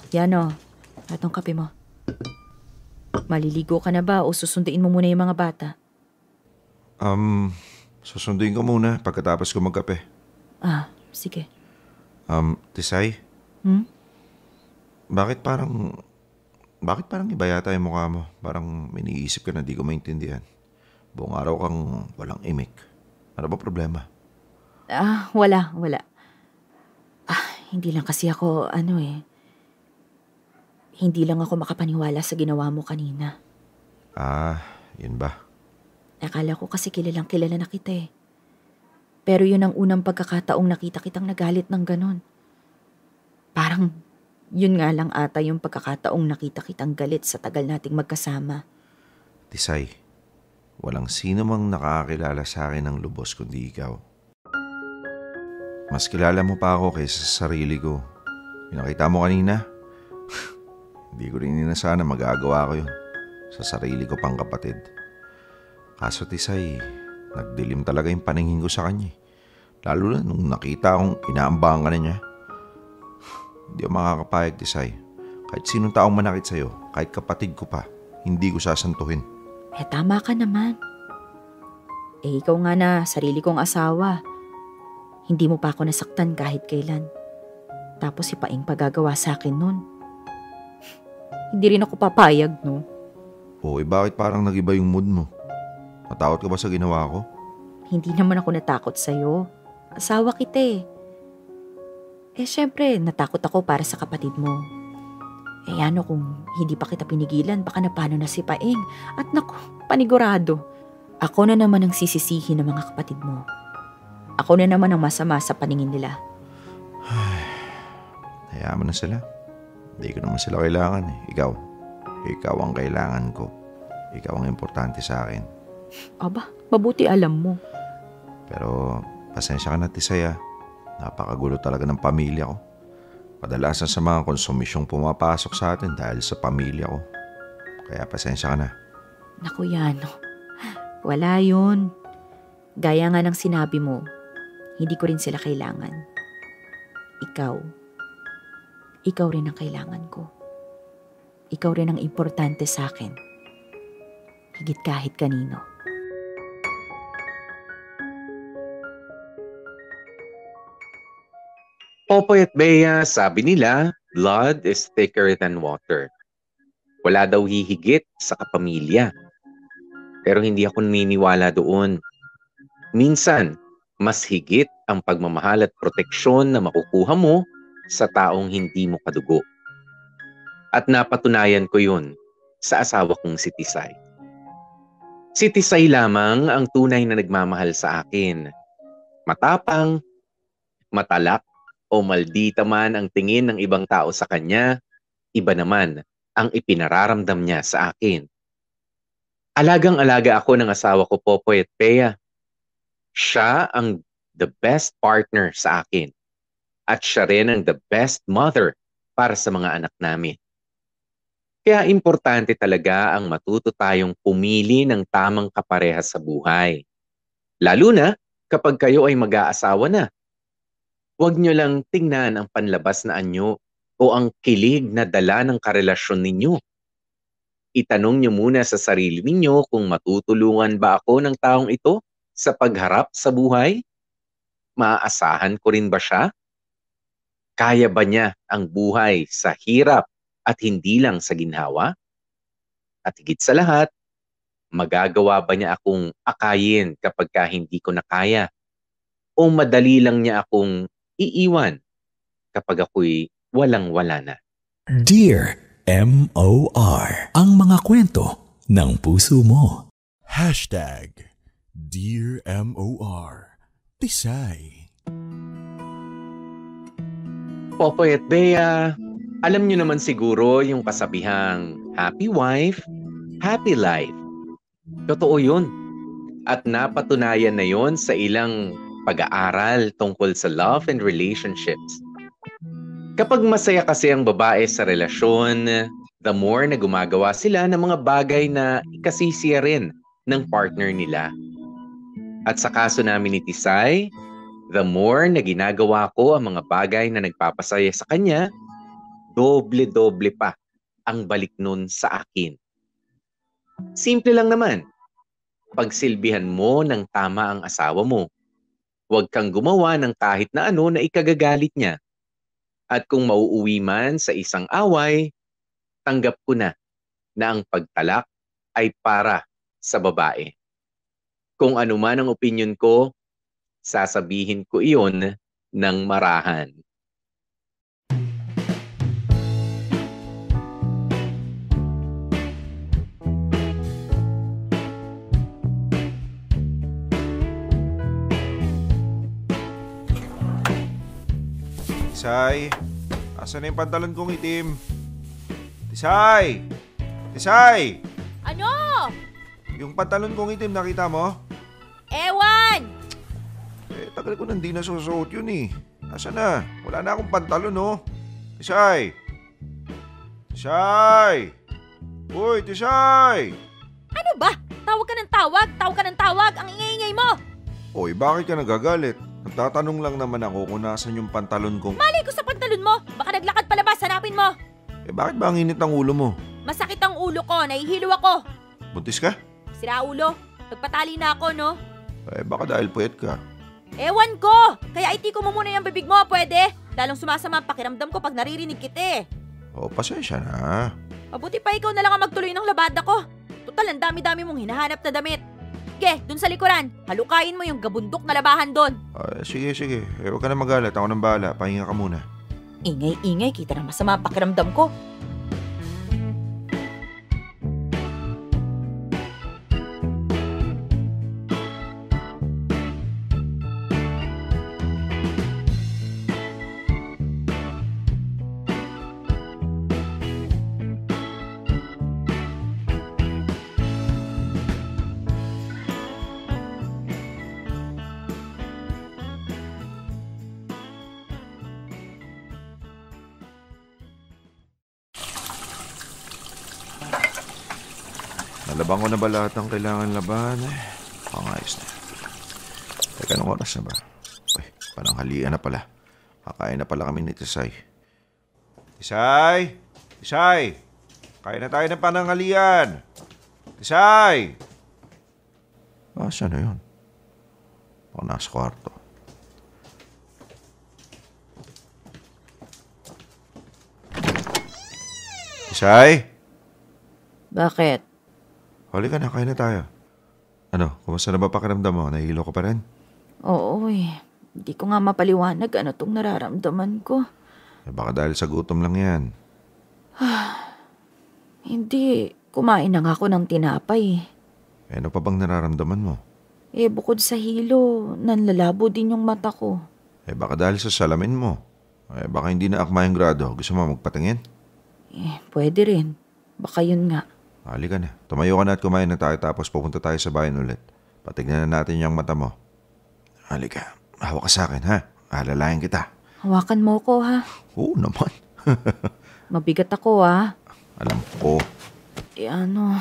Yano, atong kape mo. Maliligo ka na ba o susunduin mo muna yung mga bata? Susunduin ko muna pagkatapos ko magkape. Sige. Tisay? Bakit parang iba yata yung mukha mo? Parang may iniisip ka na di ko maintindihan. Buong araw kang walang imik. Ano ba problema? Wala. Hindi lang kasi ako, hindi lang ako makapaniwala sa ginawa mo kanina. Yun ba? Akala ko kasi kilala na kita eh. Pero yun ang unang pagkakataong nakita kitang nagalit ng ganon. Parang yun nga lang ata yung pagkakataong nakita kitang galit sa tagal nating magkasama. Tisay, walang sino mang nakakakilala sa akin ng lubos kundi ikaw. Mas kilala mo pa ako kaysa sa sarili ko. Yung nakita mo kanina, hindi ko rin inasana magagawa ko yun sa sarili ko pang kapatid. Kaso Tisay, nagdilim talaga yung paningin ko sa kanya. Lalo na nung nakita akong inaambahan ka na niya. Hindi ako makakapayag, Tisay. Kahit sinong taong manakit sa'yo, kahit kapatid ko pa, hindi ko sasantuhin. Tama ka naman. Ikaw nga na, sarili kong asawa. Hindi mo pa ako nasaktan kahit kailan. Tapos si Paeng pagagawa sa akin nun. Hindi rin ako papayag, no? Bakit parang nag-iba yung mood mo? Natakot ka ba sa ginawa ko? Hindi naman ako natakot sa'yo. Asawa kita eh. Syempre, natakot ako para sa kapatid mo. Kung hindi pa kita pinigilan, baka napano na si Paeng. At naku, panigurado. Ako na naman ang sisisihin ng mga kapatid mo. Ako na naman ang masama sa paningin nila. Hayaan mo na sila. Hindi ko naman sila kailangan eh. Ikaw ang kailangan ko. Ikaw ang importante sa akin. Aba, mabuti alam mo. Pero pasensya ka na, Tisay. Napakagulo talaga ng pamilya ko. Kadalasan sa mga konsumisyong pumapasok sa atin dahil sa pamilya ko. Kaya pasensya ka na. Naku, Yano. Wala yun. Gaya nga ng sinabi mo, hindi ko rin sila kailangan. Ikaw rin ang kailangan ko. Ikaw rin ang importante sa akin. Higit kahit kanino. Popoy at Bea, sabi nila, blood is thicker than water. Wala daw hihigit sa kapamilya. Pero hindi ako naniniwala doon. Minsan, mas higit ang pagmamahal at proteksyon na makukuha mo sa taong hindi mo kadugo. At napatunayan ko yun sa asawa kong si Tisay. Si Tisay lamang ang tunay na nagmamahal sa akin. Matapang, matalak, o maldita man ang tingin ng ibang tao sa kanya, iba naman ang ipinararamdam niya sa akin. Alagang-alaga ako ng asawa ko, Popoy at Bea. Siya ang the best partner sa akin. At siya rin ang the best mother para sa mga anak namin. Kaya importante talaga ang matuto tayong pumili ng tamang kaparehas sa buhay. Lalo na kapag kayo ay mag-aasawa na. Huwag nyo lang tingnan ang panlabas na anyo o ang kilig na dala ng karelasyon ninyo. Itanong nyo muna sa sarili ninyo kung matutulungan ba ako ng taong ito sa pagharap sa buhay? Maaasahan ko rin ba siya? Kaya ba niya ang buhay sa hirap at hindi lang sa ginhawa? At higit sa lahat, magagawa ba niya akong akayin kapag hindi ko na kaya? O madali lang niya akong iiwan kapag ako'y walang-wala na? Dear M.O.R. Ang mga kwento ng puso mo. Dear M.O.R. Tisay. Popoy at Bea, alam niyo naman siguro yung kasabihang happy wife, happy life. Totoo yun. At napatunayan na yun sa ilang pag-aaral tungkol sa love and relationships. Kapag masaya kasi ang babae sa relasyon, the more na gumagawa sila ng mga bagay na ikasisiya rin ng partner nila. At sa kaso namin ni Tisay, the more na ginagawa ko ang mga bagay na nagpapasaya sa kanya, doble-doble pa ang balik nun sa akin. Simple lang naman. Pagsilbihan mo ng tama ang asawa mo. Huwag kang gumawa ng kahit na ano na ikagagalit niya. At kung mauuwi man sa isang away, tanggap ko na ang pagtalak ay para sa babae. Kung ano man ang opinion ko, sasabihin ko iyon ng marahan. Tisay, asan na yung pantalon kong itim? Tisay! Tisay! Ano? Yung pantalon kong itim, nakita mo? Ewan! Tagal ko nang di nasusuot yun eh. Asan na? Wala na akong pantalon, oh. Tisay! Tisay! Uy, Tisay! Ano ba? Tawag ka ng tawag! Tawag ka ng tawag! Ang ingay-ingay mo! Oy, bakit ka nagagalit? Nagtatanong lang naman ako kung nasan yung pantalon kong... Malay ko sa pantalon mo! Baka naglakad palabas, hanapin mo! Bakit ba ang init ng ulo mo? Masakit ang ulo ko, nahihilo ako! Buntis ka? Sira ulo, nagpatali na ako, no? Baka dahil puyat ka. Ewan ko! Kaya itiko mo muna yung bibig mo, pwede? Lalong sumasama ang pakiramdam ko pag naririnig kita eh. Pasensya na. Mabuti pa ikaw na lang ang magtuloy ng labada ko. Total, ang dami-dami mong hinahanap na damit. Sige, dun sa likuran, halukayin mo yung gabundok na labahan dun. Sige. Huwag ka na magalit. Ako nang bahala. Pahinga ka muna. Ingay-ingay, kita na masama ang pakiramdam ko. Nalaban ko na ba lahat ng kailangan laban? Pangayos na. Teka, anong oras na ba? Pananghalian na pala. Kakain na pala kami ni Tisay. Tisay! Tisay! Kain na tayo ng panangalian! Tisay! Saan na yun? Baka nasa kwarto. Tisay! Bakit? Halika na, kain na tayo. Ano, kumusta na ba pakiramdam mo? Nahihilo ka pa rin? Oo eh. Hindi ko nga mapaliwanag ano tong nararamdaman ko. Baka dahil sa gutom lang yan. Hindi. Kumain na nga ako ng tinapay. Ano pa bang nararamdaman mo? Bukod sa hilo, nanlalabo din yung mata ko. Baka dahil sa salamin mo. Baka hindi na akma yung grado. Gusto mo magpatingin? Pwede rin. Baka yun nga. Halika na. Tumayo ka na at kumain na tayo tapos pupunta tayo sa bayan ulit. Patignan na natin yung mata mo. Halika. Hawak ka sa akin, ha? Alalayan kita. Hawakan mo ko, ha? Oo naman. Mabigat ako, ha? Alam ko. Ano?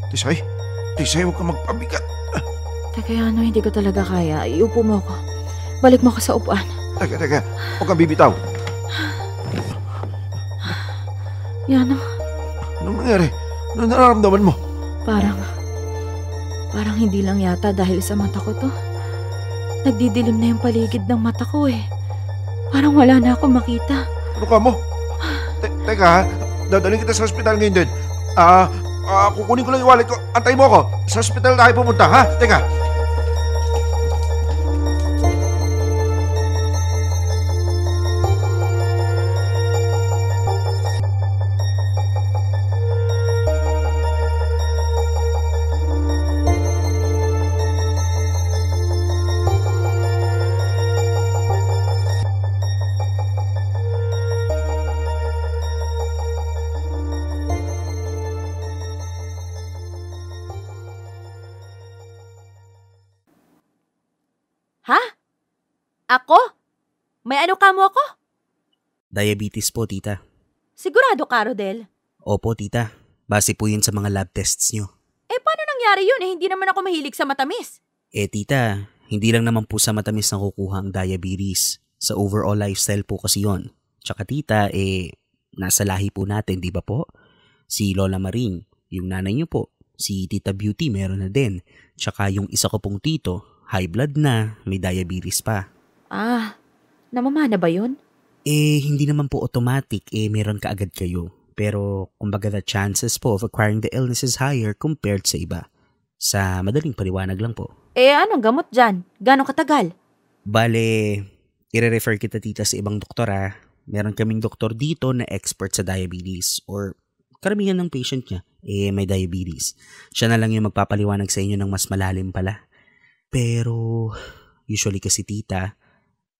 Tisay, huwag ka magpabigat. Teka, hindi ko talaga kaya. Iupo mo ako. Balik mo ako sa upuan. Teka. Huwag kang bibitaw. Yano? Anong nangyari? Anong nararamdaman mo? Parang hindi lang yata dahil sa mata ko to. Nagdidilim na yung paligid ng mata ko eh. Parang wala na ako makita. Ano ka mo? Teka ha, dadaling kita sa hospital ngayon din. Kukunin ko lang yung wallet ko. Antay mo ako. Sa hospital tayo pumunta, ha? Teka. Ha? Ako? May ano ka mo ako? Diabetes po, tita. Sigurado ka, Rodel? Opo, tita. Base po yun sa mga lab tests nyo. Paano nangyari yun? Hindi naman ako mahilig sa matamis. Tita, hindi lang naman po sa matamis na kukuha ang diabetes. Sa overall lifestyle po kasi yon. Tsaka tita, nasa lahi po natin, di ba po? Si Lola Maring, yung nanay nyo po. Si Tita Beauty, meron na din. Tsaka yung isa ko pong tito, high blood na, may diabetes pa. Namamana ba yun? Hindi naman po automatic, meron ka agad kayo. Pero, kumbaga the chances po of acquiring the illness is higher compared sa iba. Sa madaling paliwanag lang po. Anong gamot dyan? Gano'ng katagal? Bale, i-refer kita tita sa ibang doktor Meron kaming doktor dito na expert sa diabetes or karamihan ng patient niya, may diabetes. Siya na lang yung magpapaliwanag sa inyo ng mas malalim pala. Pero, usually kasi tita,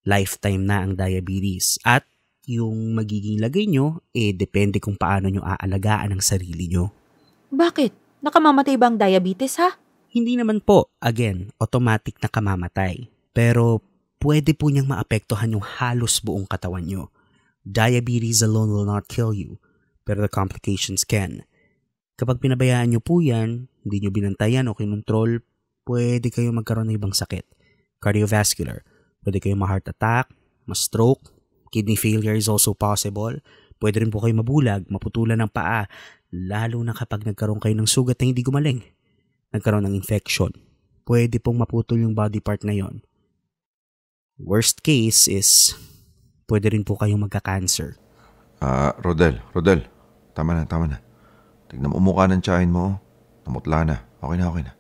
lifetime na ang diabetes. At yung magiging lagay nyo, depende kung paano nyo aalagaan ang sarili nyo. Bakit? Nakamamatay ba ang diabetes, ha? Hindi naman po. Again, automatic na kamamatay. Pero, pwede po niyang maapektuhan yung halos buong katawan nyo. Diabetes alone will not kill you, pero the complications can. Kapag pinabayaan nyo po yan, hindi nyo binantayan o kinontrol, pwede kayo magkaroon ng ibang sakit. Cardiovascular, pwede kayo ma-heart attack, ma-stroke, kidney failure is also possible. Pwede rin po kayo mabulag, maputulan ng paa, lalo na kapag nagkaroon kayo ng sugat na hindi gumaling. Nagkaroon ng infection. Pwede pong maputol yung body part na yon. Worst case is, pwede rin po kayong magka-cancer. Rodel, tama na. Tignan mo mukha ng tiyahin mo. Namutla na. Okay na.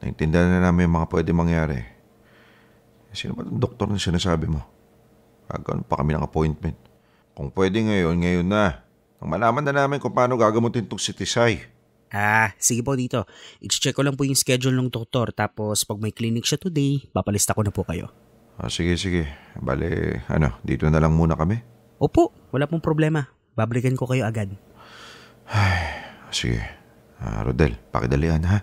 Naintindihan na namin yung mga pwede mangyari. Sino ba yung doktor na sinasabi mo? Gagawin pa kami ng appointment. Kung pwede ngayon na. Nang malaman na namin kung paano gagamutin itong si Tisay. Sige po dito. I-check ko lang po yung schedule ng doktor. Tapos pag may clinic siya today, papalista ko na po kayo. Sige. Bale, dito na lang muna kami? Opo, wala pong problema. Babalikan ko kayo agad. Sige. Rodel, pakidalian ha?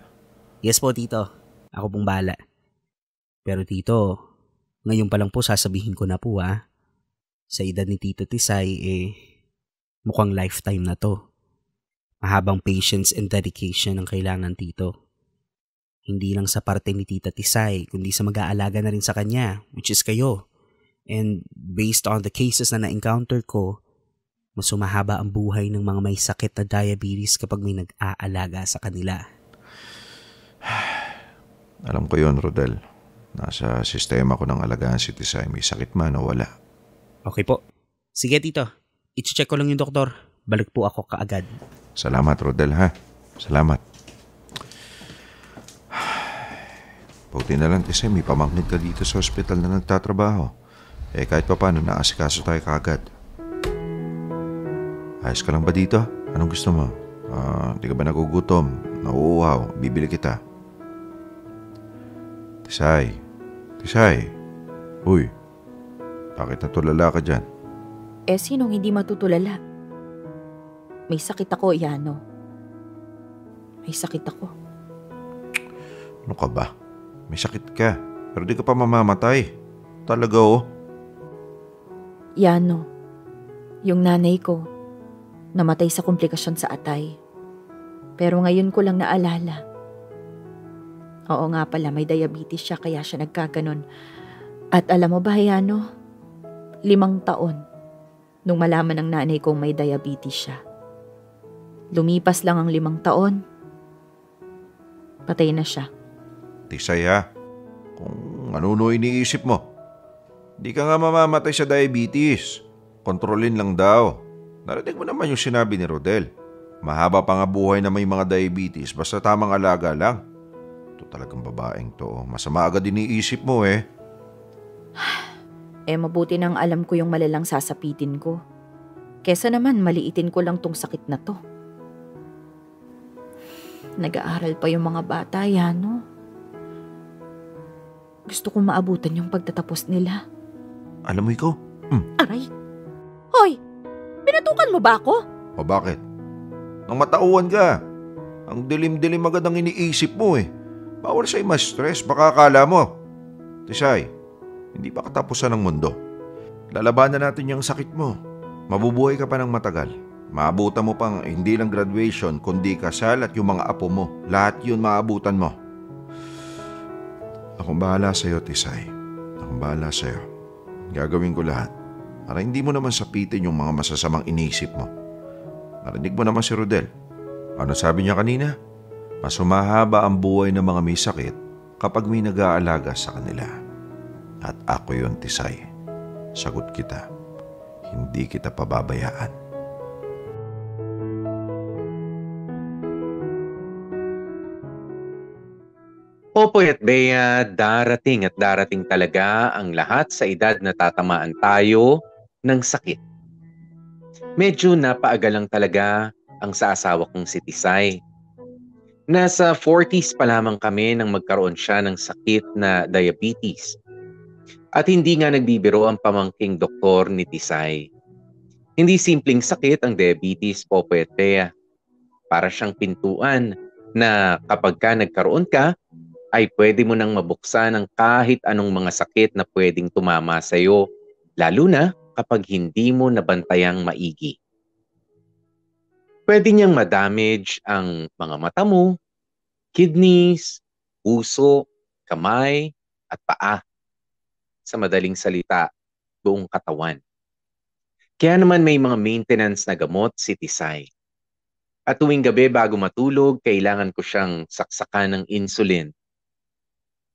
Yes po, tito. Ako pong bahala. Pero tito, ngayon pa lang po sasabihin ko na po sa edad ni Tito Tisay, mukhang lifetime na to. Mahabang patience and dedication ang kailangan tito. Hindi lang sa parte ni Tita Tisay, kundi sa mag-aalaga na rin sa kanya, which is kayo. And based on the cases na na-encounter ko, mas sumahaba ang buhay ng mga may sakit na diabetes kapag may nag-aalaga sa kanila. Alam ko yun, Rodel. Nasa sistema ko ng alagaan si Tisay. May sakit man o wala. Okay po. Sige, tito. I-check ko lang yung doktor. Balik po ako kaagad. Salamat, Rodel, ha? Salamat. Buti na lang, Tisay, may pamangkin ka dito sa ospital na nagtatrabaho. Kahit pa paano, naasikaso tayo kaagad. Ayos ka lang ba dito? Anong gusto mo? Di ka ba nagugutom? Nauuhaw? Bibili kita. Tisay. Uy, bakit natulala ka dyan? Sinong hindi matutulala? May sakit ako, Yano. May sakit ako. Ano ka ba? May sakit ka, pero di ka pa mamamatay. Talaga, oh. Yano, yung nanay ko, namatay sa komplikasyon sa atay. Pero ngayon ko lang naalala. Oo nga pala, may diabetes siya kaya siya nagkaganon. At alam mo ba, Yano, 5 taon nung malaman ng nanay kong may diabetes siya. Lumipas lang ang 5 taon, patay na siya. Tisay, ha? Kung ano iniisip mo. Di ka nga mamamatay sa diabetes. Kontrolin lang daw. Narinig mo naman yung sinabi ni Rodel. Mahaba pa nga buhay na may mga diabetes basta tamang alaga lang. Ito talagang babaeng to. Masama agad iniisip mo eh. Mabuti nang alam ko yung malalang sasapitin ko. Kesa naman maliitin ko lang tong sakit na to. Nag-aaral pa yung mga bata, Yano. Gusto kong maabutan yung pagtatapos nila. Alam mo ikaw? Aray! Hoy! Pinatukan mo ba ako? O bakit? Nang matauhan ka. Ang dilim-dilim agad ang iniisip mo eh. Bawal sa'yo ma-stress. Baka akala mo. Tisay, hindi pa katapusan ng mundo. Lalabanan natin yung sakit mo. Mabubuhay ka pa ng matagal. Maabutan mo pang hindi lang graduation, kundi kasal at yung mga apo mo. Lahat yun maabutan mo. Akong bahala sa'yo, Tisay. Akong bahala sa'yo. Gagawin ko lahat para hindi mo naman sapitin yung mga masasamang inisip mo. Narinig mo naman si Rodel. Ano sabi niya kanina? Mas humahaba ang buhay ng mga may sakit kapag may nag-aalaga sa kanila. At ako yun, Tisay. Sagot kita. Hindi kita pababayaan. Popoy at Bea, darating at darating talaga ang lahat sa edad na tatamaan tayo ng sakit. Medyo napaaga lang talaga ang sa asawa kong si Tisay. Nasa 40s pa lamang kami nang magkaroon siya ng sakit na diabetes. At hindi nga nagbibiro ang pamangking doktor ni Tisay. Hindi simpleng sakit ang diabetes, Popoy at Bea. Para siyang pintuan na kapag ka nagkaroon ka, ay pwede mo nang mabuksan ang kahit anong mga sakit na pwedeng tumama sa iyo, lalo na kapag hindi mo nabantayang maigi. Pwede niyang madamage ang mga mata mo, kidneys, puso, kamay, at paa. Sa madaling salita, buong katawan. Kaya naman may mga maintenance na gamot si Tisay. At tuwing gabi bago matulog, kailangan ko siyang saksakan ng insulin.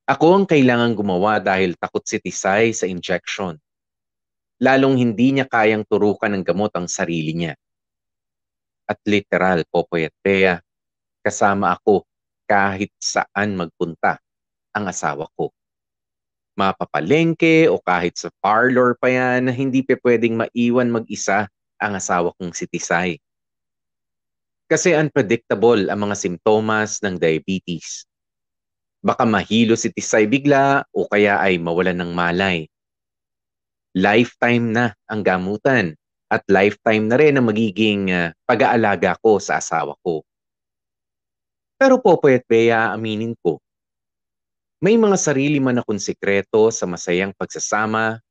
Ako ang kailangang gumawa dahil takot si Tisay sa injection. Lalong hindi niya kayang turukan ng gamot ang sarili niya. At literal, Popoy at Bea, kasama ako kahit saan magpunta ang asawa ko. Mapapalengke o kahit sa parlor pa yan, hindi pa pwedeng maiwan mag-isa ang asawa kong si Tisay. Kasi unpredictable ang mga simptomas ng diabetes. Baka mahilo si Tisay bigla o kaya ay mawalan ng malay. Lifetime na ang gamutan at lifetime na rin ang magiging pag-aalaga ko sa asawa ko. Pero Popoy at Bea, aminin ko, may mga sarili man akong sikreto sa masayang pagsasama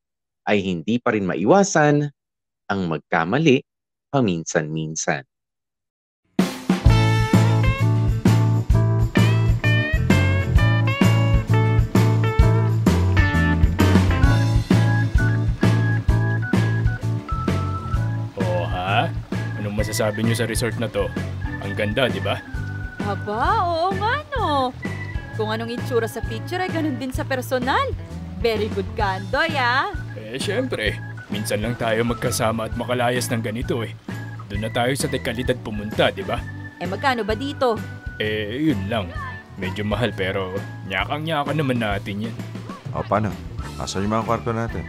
ay hindi pa rin maiwasan ang magkamali paminsan-minsan. masasabi niyo sa resort na to? Ang ganda, di ba? Aba, oo nga no. Kung anong itsura sa picture ay ganun din sa personal. Very good ka, Andoy, ah. Syempre. Minsan lang tayo magkasama at makalayas ng ganito eh. Doon na tayo sa dekalidad pumunta, di ba? Magkano ba dito? Yun lang. Medyo mahal pero nyakang-nyaka naman natin yan. O, paano? Asan yung mga kwarto natin?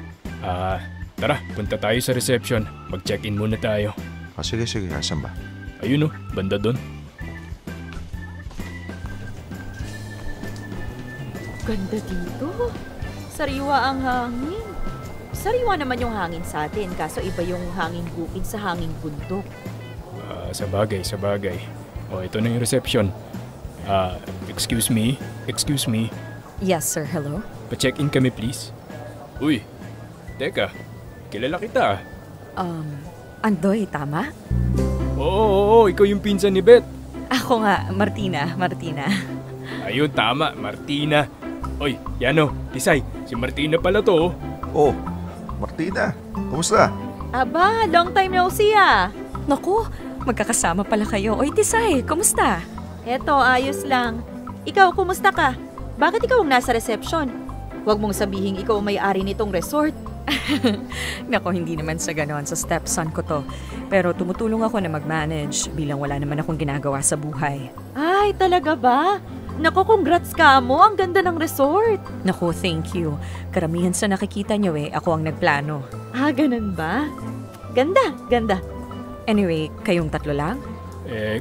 Tara, punta tayo sa reception. Mag-check-in muna tayo. Sige. Asan ba? Ayun banda doon. Ganda dito. Sariwa ang hangin. Sariwa naman yung hangin sa atin, kaso iba yung hangin bukid sa hangin bundok. Sa bagay. Ito na yung reception. Excuse me. Yes, sir. Hello? Pa-check-in kami, please. Uy, teka. Kilala kita. Andoy, tama? Oo, ikaw yung pinsan ni Beth. Ako nga, Martina. Ayun, tama, Martina. Oy, Yano, Tisay, si Martina pala to. Oh, Martina, kumusta? Aba, long time no see ah. Naku, magkakasama pala kayo. Oy, Tisay, kumusta? Eto, ayos lang. Ikaw, kumusta ka? Bakit ikaw ang nasa reception? Huwag mong sabihin ikaw ang may-ari nitong resort. Nako, hindi naman sa ganon. Sa stepson ko to. Pero tumutulong ako na mag-manage bilang wala naman akong ginagawa sa buhay. Ay, talaga ba? Nako, congrats ka mo. Ang ganda ng resort. Nako, thank you. Karamihan sa nakikita nyo ako ang nagplano. Ganun ba? Ganda. Anyway, kayong tatlo lang?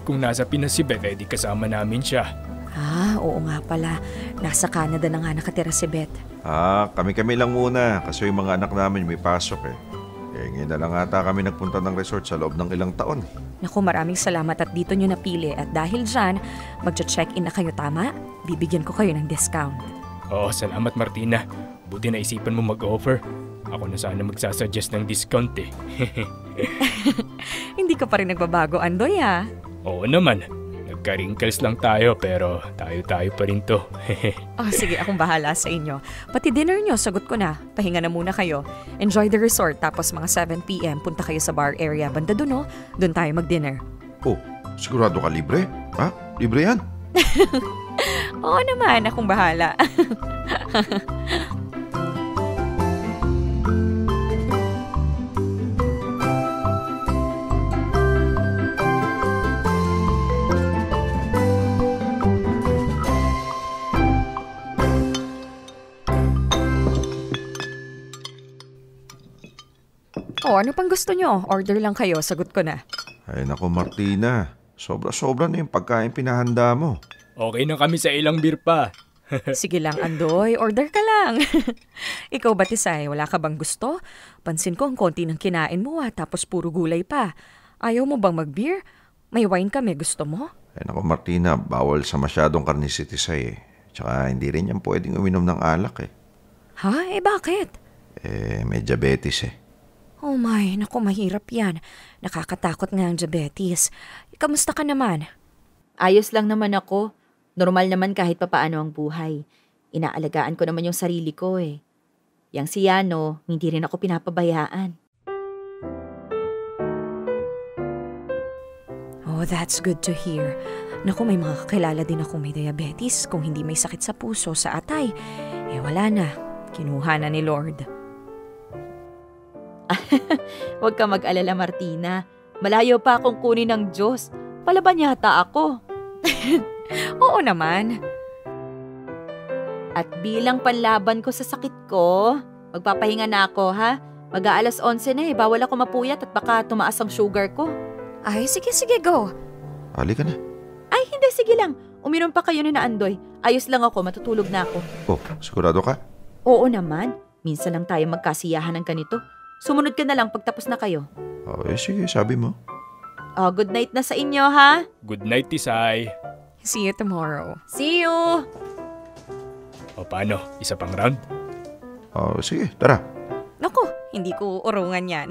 Kung nasa Pinas si Beth, di kasama namin siya. Oo nga pala. Nasa Canada na nga nakatira si Beth. Kami lang muna kasi yung mga anak namin may pasok eh. Ngayon na lang ata kami nagpunta ng resort sa loob ng ilang taon. Naku, maraming salamat at dito nyo napili at dahil dyan, magcha-check-in na kayo, tama? Bibigyan ko kayo ng discount. Oo, salamat Martina. Buti na isipan mo mag-offer. Ako na sana magsasuggest ng discount eh. Hindi ka pa rin nagbabago, Andoy ah. Oo naman. Nagka-wrinkles lang tayo pero tayo pa rin to. Sige, akong bahala sa inyo. Pati dinner nyo, sagot ko na. Pahinga na muna kayo. Enjoy the resort tapos mga 7 p.m. punta kayo sa bar area. Banda dun Doon tayo mag-dinner. Oh, sigurado ka libre? Libre yan? Oo naman, akong bahala. Ano pang gusto nyo? Order lang kayo, sagot ko na. Ay nako Martina, sobra-sobra na yung pagkain pinahanda mo. Okay na kami sa ilang beer pa. Sige lang, Andoy, order ka lang. Ikaw ba, Tisay, wala ka bang gusto? Pansin ko ang konti ng kinain mo tapos puro gulay pa. Ayaw mo bang mag-beer? May wine kami, gusto mo? Ay nako Martina, bawal sa masyadong karne si Tisay eh. Tsaka hindi rin yan pwedeng uminom ng alak eh. Bakit? May diabetes eh. Oh my, naku, mahirap yan. Nakakatakot nga ang diabetes. Kamusta ka naman? Ayos lang naman ako. Normal naman kahit papaano ang buhay. Inaalagaan ko naman yung sarili ko eh. Yang si Yano, hindi rin ako pinapabayaan. Oh, that's good to hear. Naku, may mga kakilala din akong may diabetes. Kung hindi may sakit sa puso, sa atay, wala na. Kinuha na ni Lord. Huwag ka mag-alala, Martina. Malayo pa akong kunin ng Diyos. Palaban yata ako. Oo naman. At bilang panlaban ko sa sakit ko, magpapahinga na ako, ha? Mag-aalas 11 na bawal ako mapuyat at baka tumaas ang sugar ko. Ay, sige, go. Halika na. Ay, hindi, sige lang. Uminom pa kayo na Andoy. Ayos lang ako, matutulog na ako. Oh, sigurado ka? Oo naman. Minsan lang tayo magkasiyahan ng ganito. Sumunod ka na lang pagtapos na kayo. Sige, sabi mo. Good night na sa inyo, ha? Good night, Tisay. See you tomorrow. See you! Paano? Isa pang round? Sige, tara. Naku, hindi ko urungan yan.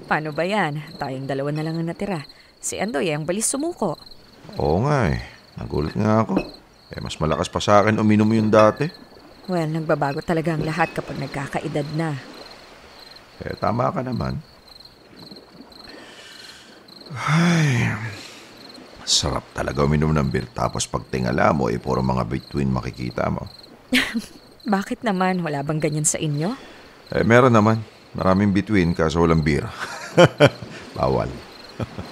Paano ba yan? Tayong dalawa na lang ang natira. Si Andoy ang balis sumuko. Oo nga eh. Nagulat nga ako. Mas malakas pa sa akin uminom yung dati. Well, nagbabago talaga ang lahat kapag nagkakaedad na. Tama ka naman. Ay, sarap talaga uminom ng beer. Tapos pag tingala mo, puro mga bituin makikita mo. Bakit naman? Wala bang ganyan sa inyo? Meron naman. Maraming bituin kaso walang beer. Bawal.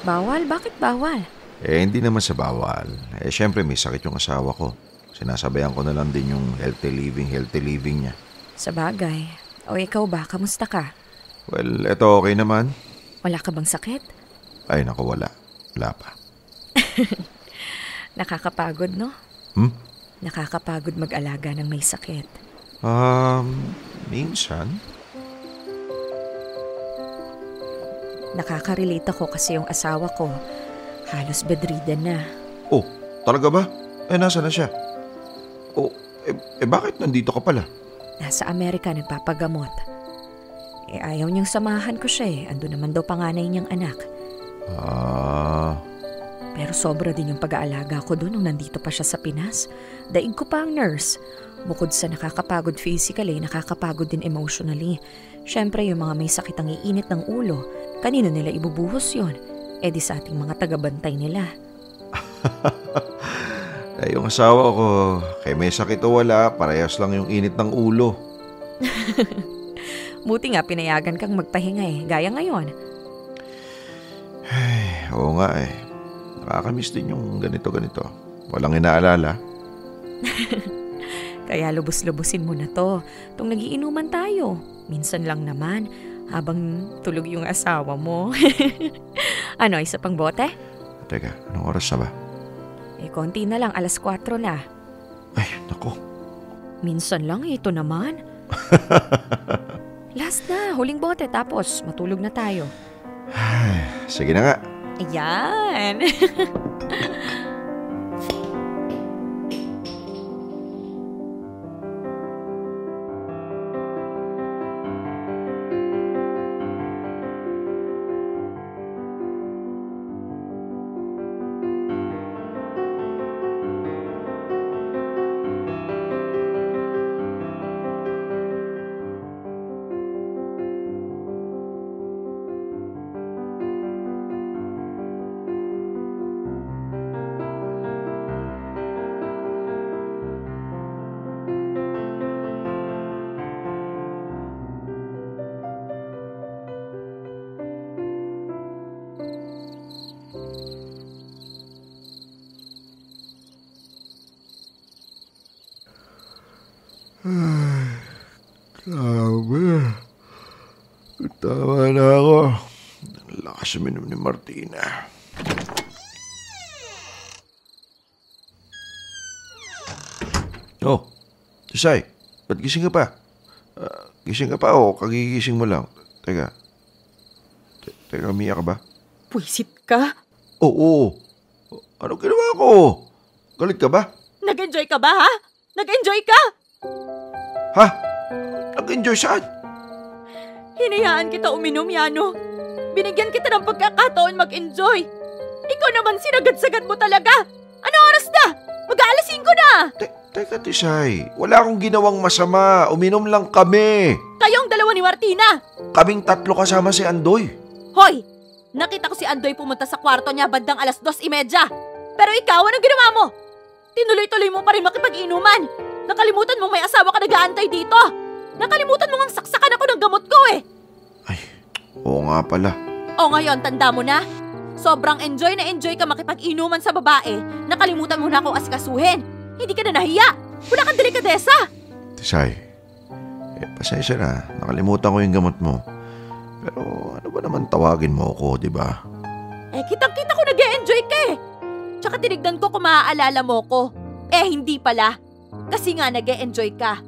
Bawal? Bakit bawal? Hindi naman sa bawal. Syempre may sakit yung asawa ko. Sinasabayan ko na lang din yung healthy living niya. Sa bagay. O ikaw ba? Kamusta ka? Well, eto okay naman. Wala ka bang sakit? Ay, naku, wala. Wala pa. Nakakapagod, no? Nakakapagod mag-alaga ng may sakit. Minsan. Nakaka-relate ako kasi yung asawa ko halos bedridden na. Oh, talaga ba? Nasaan na siya? Oh, bakit nandito ka pala? Nasa Amerika nagpapagamot. Ayaw niyang samahan ko siya Ando naman daw panganay niyang anak. Pero sobra din yung pag-aalaga ko doon nung nandito pa siya sa Pinas. Daig ko pa ang nurse. Bukod sa nakakapagod physically, nakakapagod din emotionally. Siyempre yung mga may sakit ang iinit ng ulo. Kanino nila ibubuhos yun? Di sa ating mga tagabantay nila. Yung asawa ko, kay may sakit o wala, parehas lang yung init ng ulo. Buti nga pinayagan kang magpahinga gaya ngayon. Oo nga Nakakamiss din yung ganito-ganito. Walang inaalala. Kaya lubos-lubusin mo na to. Tung nagiinuman tayo. Minsan lang naman, habang tulog yung asawa mo. Ano, isa pang bote? Teka, anong oras na ba? Konti na lang, 4:00 na. Ay, naku. Minsan lang, ito naman. Last na, huling bote, tapos matulog na tayo. Sige na nga. Ayan. Grabe. Tama na ako. Ang lakas uminom ni Martina. Oh, Tisay, ba't gising ka pa? Gising ka pa o kagigising mo lang? Teka, umiyak ka ba? Pwisit ka? Oo. Anong ginawa ko? Galit ka ba? Nag-enjoy ka ba, ha? Nag-enjoy ka? Ha? Nag-enjoy saan? Hinayaan kita uminom, Yano. Binigyan kita ng pagkakataon mag-enjoy. Ikaw naman sinagad-sagad mo talaga. Ano oras na? Mag-aalas 5 na. Teka, Tisay. Wala akong ginawang masama. Uminom lang kami. Kayong dalawa ni Martina. Kaming 3 kasama si Andoy. Hoy! Nakita ko si Andoy pumunta sa kwarto niya bandang 2:30. Pero ikaw, anong ginawa mo? Tinuloy-tuloy mo pa rin makipag-inuman. Nakalimutan mong may asawa ka nag-aantay dito. Nakalimutan mo ngang saksakan ako ng gamot ko Ay, oo nga pala. O ngayon, tanda mo na. Sobrang enjoy na enjoy ka makipag-inuman sa babae. Nakalimutan mo na akong asikasuhin. Hindi ka na nahiya. Wala kang delikadesa. Tisay, pasensya na. Nakalimutan ko yung gamot mo. Pero ano ba naman tawagin mo ako, di ba? Kitang-kita ko nag-e-enjoy ka Tsaka tinignan ko kung maaalala mo ko. Hindi pala. Kasi nga nag-e-enjoy ka.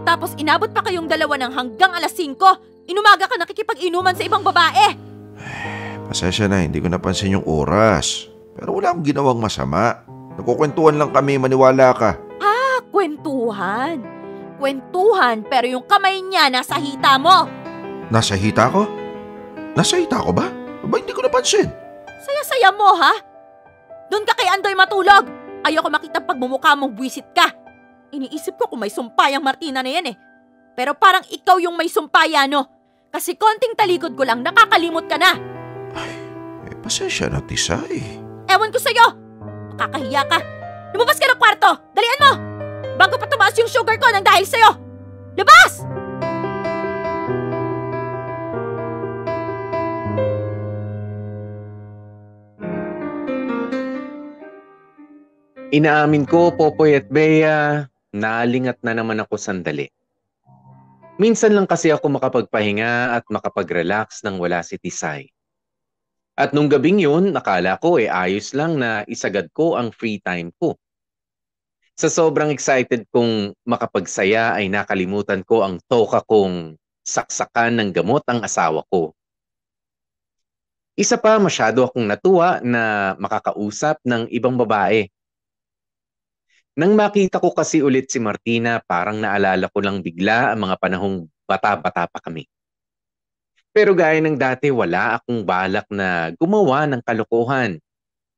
Tapos inabot pa kayong dalawa ng hanggang 5:00. Inumaga ka nakikipag-inuman sa ibang babae. Pasensya na, hindi ko napansin yung oras. Pero wala akong ginawang masama. Nagkukwentuhan lang kami, maniwala ka. Kwentuhan. Kwentuhan, pero yung kamay niya nasa hita mo. Nasa hita ko? Nasa hita ko ba? Aba, hindi ko napansin. Saya-saya mo, ha? Doon ka kay Andoy matulog. Ayoko makita pagmumukha mong buwisit ka. Iniisip ko kung may sumpa yung Martina na yan eh. Pero parang ikaw yung may sumpa, Yano. Kasi konting talikod ko lang, nakakalimot ka na. Pasensya na, Tisay. Ewan ko sa'yo. Makakahiya ka. Lumabas ka ng kwarto. Dalian mo. Bago pa tumaas yung sugar ko nang dahil sa'yo. Labas! Inaamin ko, Popoy at Bea, nalingat na naman ako sandali. Minsan lang kasi ako makapagpahinga at makapag-relax nang wala si Tisay. At nung gabing yun, nakala ko ayos lang na isagad ko ang free time ko. Sa sobrang excited kong makapagsaya ay nakalimutan ko ang toka kong saksakan ng gamot ang asawa ko. Isa pa, masyado akong natuwa na makakausap ng ibang babae. Nang makita ko kasi ulit si Martina, parang naalala ko lang bigla ang mga panahong bata-bata pa kami. Pero gaya ng dati, wala akong balak na gumawa ng kalokohan.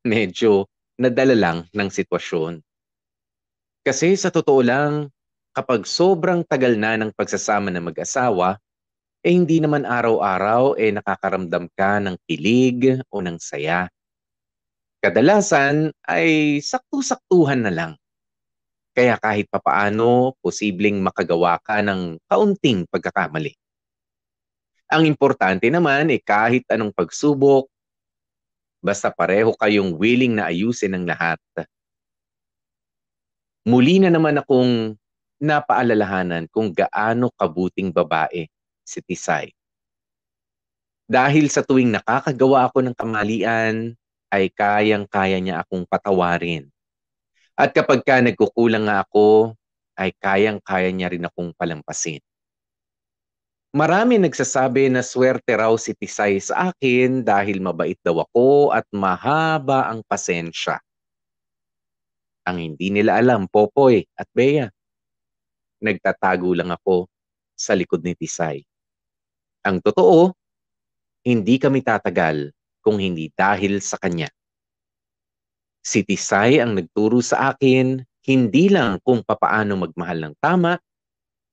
Medyo nadala lang ng sitwasyon. Kasi sa totoo lang, kapag sobrang tagal na ng pagsasama ng mag-asawa, hindi naman araw-araw nakakaramdam ka ng kilig o ng saya. Kadalasan ay saktu-saktuhan na lang. Kaya kahit papaano, posibleng makagawa ka ng kaunting pagkakamali. Ang importante naman kahit anong pagsubok, basta pareho kayong willing na ayusin ang lahat. Muli na naman akong napaalalahanan kung gaano kabuting babae si Tisay. Dahil sa tuwing nakakagawa ako ng kamalian, ay kayang-kaya niya akong patawarin. At kapag ka nagkukulang nga ako, ay kayang-kaya niya rin akong palampasin. Marami nagsasabi na swerte raw si Tisay sa akin dahil mabait daw ako at mahaba ang pasensya. Ang hindi nila alam, Popoy at Bea, nagtatago lang ako sa likod ni Tisay. Ang totoo, hindi kami tatagal kung hindi dahil sa kanya. Si Tisay ang nagturo sa akin hindi lang kung papaano magmahal ng tama,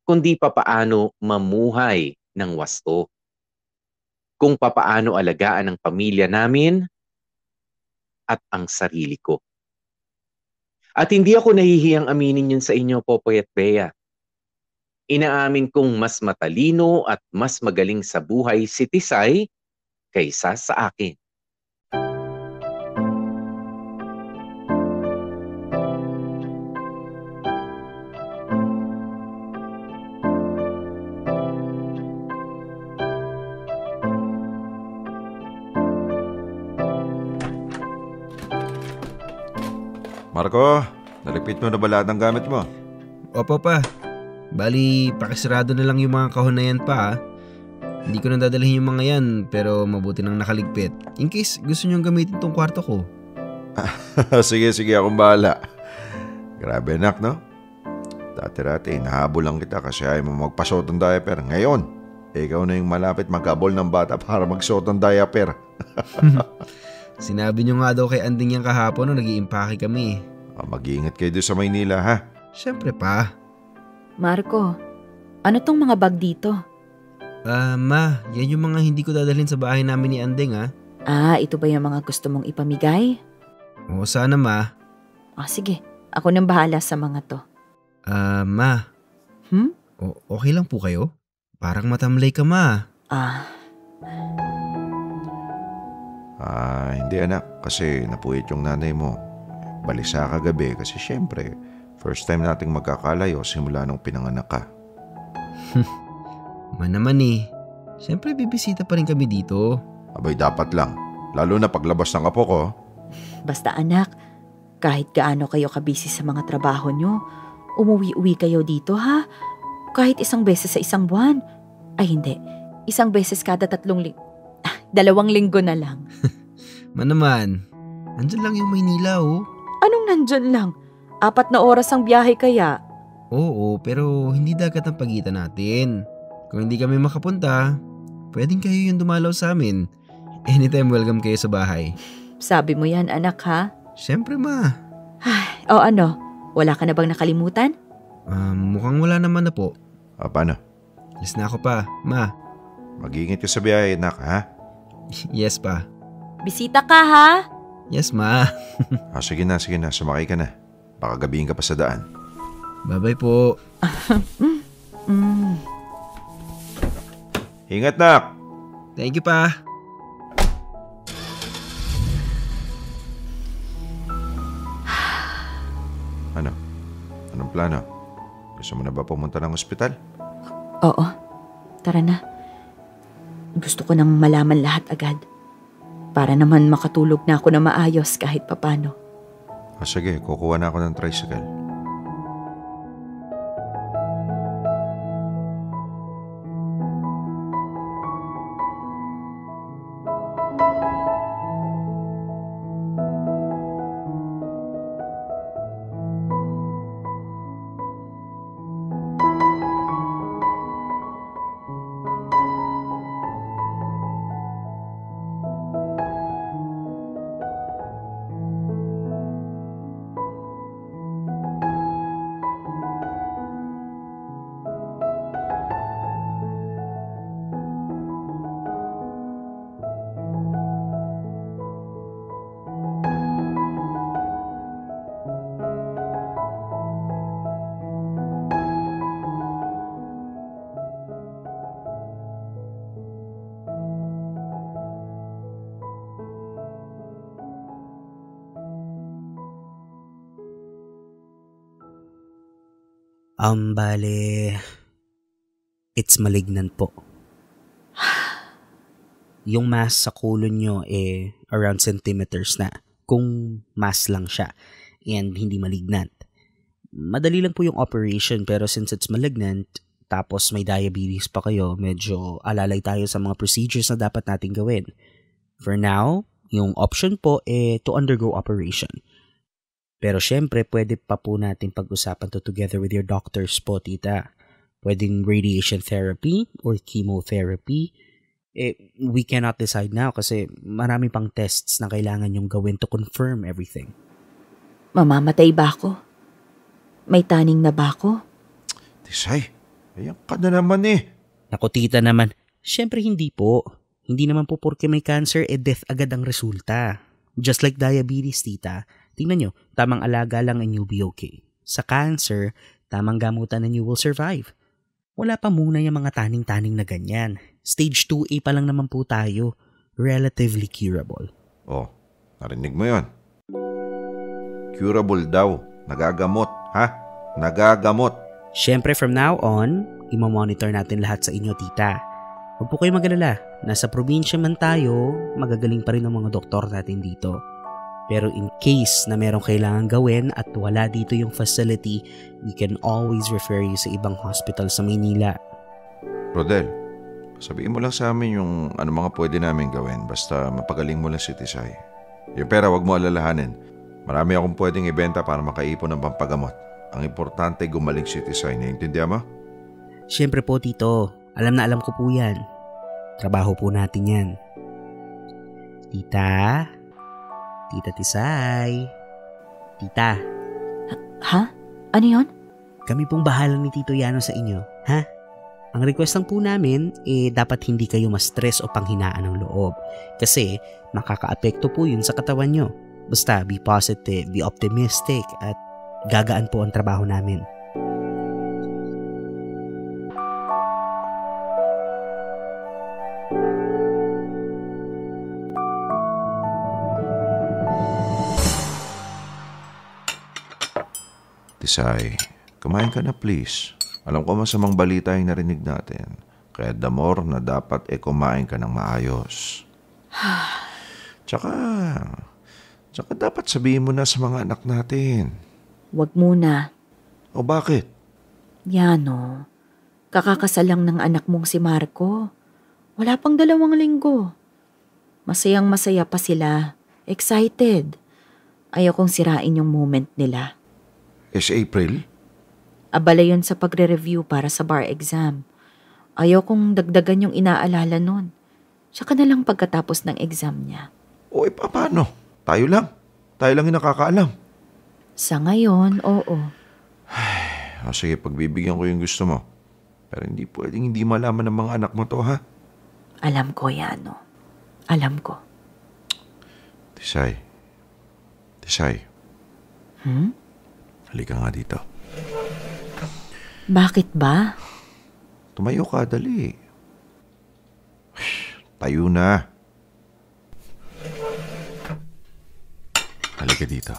kundi papaano mamuhay ng wasto. Kung papaano alagaan ang pamilya namin at ang sarili ko. At hindi ako nahihiyang aminin yun sa inyo, Popoy at Bea. Inaamin kong mas matalino at mas magaling sa buhay si Tisay kaysa sa akin. Marco, naligpit mo na ba lahat ng gamit mo? Opo pa. Bali, pakisarado na lang yung mga kahon na yan pa. Hindi ko na dadalhin yung mga yan, pero mabuti nang nakaligpit. In case gusto nyong gamitin tong kwarto ko. Sige, akong bahala. Grabe anak, no? Dati-dati, nahabol lang kita kasi ayaw mo magpasuot ng diaper. Ngayon, ikaw na yung malapit magkabol ng bata para magsuot ng diaper. Sinabi nyo nga daw kay Anding yan kahapon nung nag-iimpake kami. Mag-iingat kayo doon sa Maynila, ha? Siyempre pa. Marco, ano tong mga bag dito? Ma, yan yung mga hindi ko dadalhin sa bahay namin ni Anding, ha? Ito ba yung mga gusto mong ipamigay? Oo, sana, ma. Sige, ako nang bahala sa mga to. Ma. Okay lang po kayo? Parang matamlay ka, ma. Hindi anak, kasi napuyat yung nanay mo. Balisa kagabi kasi syempre, first time nating magkakalayo simula nung pinanganak ka. Naman syempre bibisita pa rin kami dito. Abay dapat lang, lalo na paglabas ng apo ko. Basta anak, kahit gaano kayo kabisi sa mga trabaho nyo, umuwi-uwi kayo dito ha? Kahit isang beses sa isang buwan. Ay hindi, isang beses kada 2 linggo na lang. Naman, andyan lang yung Maynila, oh. Anong nandyan lang? 4 na oras ang biyahe kaya? Oo, pero hindi dagat ang pagitan natin. Kung hindi kami makapunta, pwedeng kayo yung dumalaw sa amin. Anytime welcome kayo sa bahay. Sabi mo yan, anak, ha? Siyempre, ma. O ano, wala ka na bang nakalimutan? Mukhang wala naman na po. Paano? Alis na ako pa, ma. Mag-iingat ka sa biyahe, anak, ha? Yes, pa. Bisita ka, ha? Yes, ma. Sige na. Sumakay ka na. Baka gabihin ka pa sa daan. Bye-bye po. Ingat, nak! Thank you, pa. Ano? Anong plano? Gusto mo na ba pumunta ng ospital? Oo. Tara na. Gusto ko nang malaman lahat agad. Para naman makatulog na ako na maayos kahit papano. Sige, kukuha na ako ng tricycle. Bale, it's malignant po. Yung mass sa colon nyo around centimeters na. Kung mass lang siya and hindi malignant. Madali lang po yung operation pero since it's malignant, tapos may diabetes pa kayo, medyo alalay tayo sa mga procedures na dapat natin gawin. For now, yung option po to undergo operation. Pero syempre, pwede pa po natin pag-usapan to together with your doctors po, tita. Pwedeng radiation therapy or chemotherapy. We cannot decide now kasi marami pang tests na kailangan yung gawin to confirm everything. Mamamatay ba ako? May taning na ba ako? Tisay, ayan ka na naman eh. Naku, tita naman. Syempre hindi po. Hindi naman po porke may cancer, death agad ang resulta. Just like diabetes, tita. Tingnan nyo, tamang alaga lang and you'll be okay. Sa cancer, tamang gamutan and you will survive. Wala pa muna yung mga taning-taning na ganyan. Stage 2A pa lang naman po tayo. Relatively curable. Oh, narinig mo yon? Curable daw. Nagagamot, ha? Nagagamot. Siyempre from now on, imamonitor natin lahat sa inyo, tita. Huwag po kayo mag-alala. Nasa probinsya man tayo, magagaling pa rin ang mga doktor natin dito. Pero in case na merong kailangan gawin at wala dito yung facility, we can always refer you sa ibang hospital sa Maynila. Rodel, sabihin mo lang sa amin yung ano mga pwede namin gawin basta mapagaling mo lang si Tisay. Yung pera wag mo alalahanin. Marami akong pwedeng ibenta para makaipon ng pampagamot. Ang importante gumaling si Tisay. Naiintindihan mo? Siyempre po, tito. Alam na alam ko po yan. Trabaho po natin yan. Tita? Tita Tisay. Tita. Ha? Ano yon? Kami pong bahala ni Tito Yano sa inyo, ha? Ang request lang po namin, dapat hindi kayo ma-stress o panghinaan ng loob. Kasi makaka-apekto po yun sa katawan nyo. Basta be positive, be optimistic, at gagaan po ang trabaho namin. Tisay, kumain ka na please. Alam ko masamang balita yung narinig natin. Kaya the more na dapat kumain ka ng maayos. Tsaka dapat sabihin mo na sa mga anak natin. Wag muna. O bakit? Yano, kakakasal lang ng anak mong si Marco. Wala pang 2 linggo. Masayang masaya pa sila. Excited. Ayaw kong sirain yung moment nila. April? Abala yun sa pagre-review para sa bar exam. Ayaw kong dagdagan yung inaalala nun. Tsaka na lang pagkatapos ng exam niya. O paano? Tayo lang yung nakakaalam. Sa ngayon, oo. O sige, pagbibigyan ko yung gusto mo. Pero hindi pwedeng hindi malaman ng mga anak mo to, ha? Alam ko, Yano. Alam ko. Tisay. Halika nga dito. Bakit ba? Tumayo ka, dali. Tayo na. Halika dito.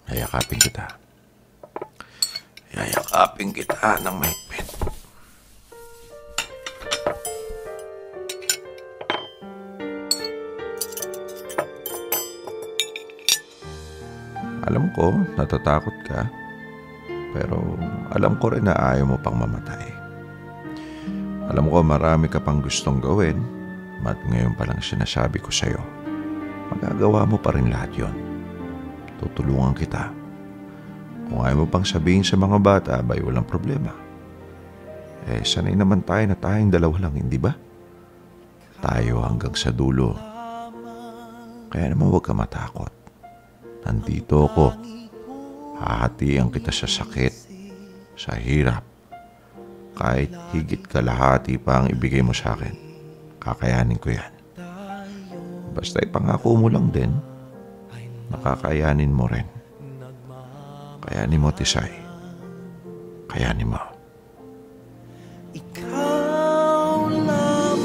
Yayakapin kita ng mahigpit. Alam ko, natatakot ka. Pero alam ko rin na ayaw mo pang mamatay. Alam ko marami ka pang gustong gawin. At ngayon pa lang sinasabi ko sa'yo, magagawa mo pa rin lahat yon. Tutulungan kita. Kung ayaw mo pang sabihin sa mga bata, abay walang problema. Sanay naman tayo na tayong dalawa lang, hindi ba? Tayo hanggang sa dulo. Kaya naman huwag ka matakot. Nandito ako. Hahatian kita sa sakit, sa hirap. Kahit higit kalahati pa ang ibigay mo sa akin, kakayanin ko yan. Basta ipangako mo lang din, nakakayanin mo rin. Kayanin mo, Tisay. Kayanin mo. Ikaw lamang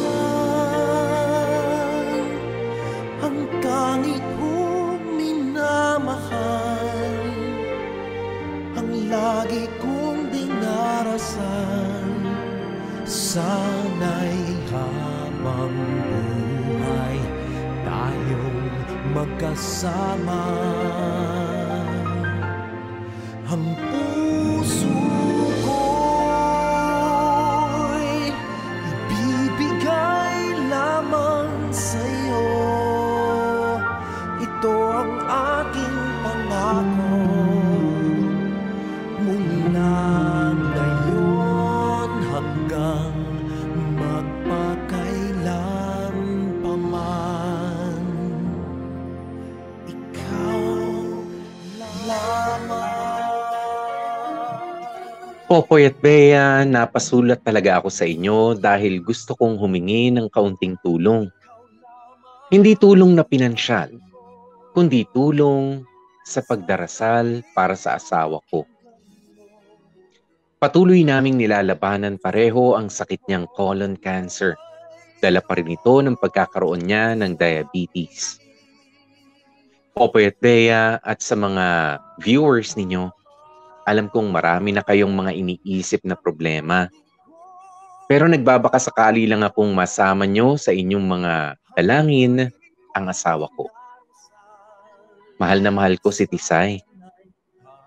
ang tanging kong minamahal, ang lagi kong dinarasal. Sana'y habang buhay tayong magkasama. Ang puso ko'y ibibigay lamang sa'yo. Ito ang aking pangako. Mula ngayon hanggang magpakailan pa man. Ikaw lamang. Popoy at Bea, napasulat talaga ako sa inyo dahil gusto kong humingi ng kaunting tulong. Hindi tulong na pinansyal, kundi tulong sa pagdarasal para sa asawa ko. Patuloy naming nilalabanan pareho ang sakit niyang colon cancer. Dala pa rin ito ng pagkakaroon niya ng diabetes. Popoy at Bea at sa mga viewers ninyo, alam kong marami na kayong mga iniisip na problema. Pero nagbabaka sakali lang akong masama nyo sa inyong mga dalangin ang asawa ko. Mahal na mahal ko si Tisay.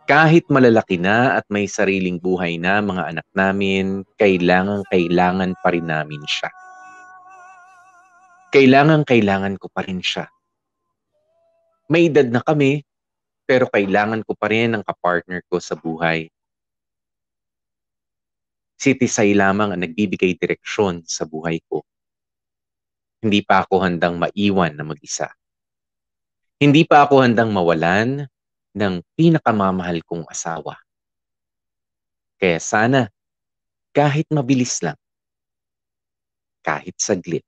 Kahit malalaki na at may sariling buhay na mga anak namin, kailangan pa rin namin siya. Kailangan ko pa rin siya. May edad na kami, pero kailangan ko pa rin ang kapartner ko sa buhay. Si Tisay lamang ang nagbibigay direksyon sa buhay ko. Hindi pa ako handang maiwan na mag-isa. Hindi pa ako handang mawalan ng pinakamamahal kong asawa. Kaya sana, kahit mabilis lang, kahit saglit,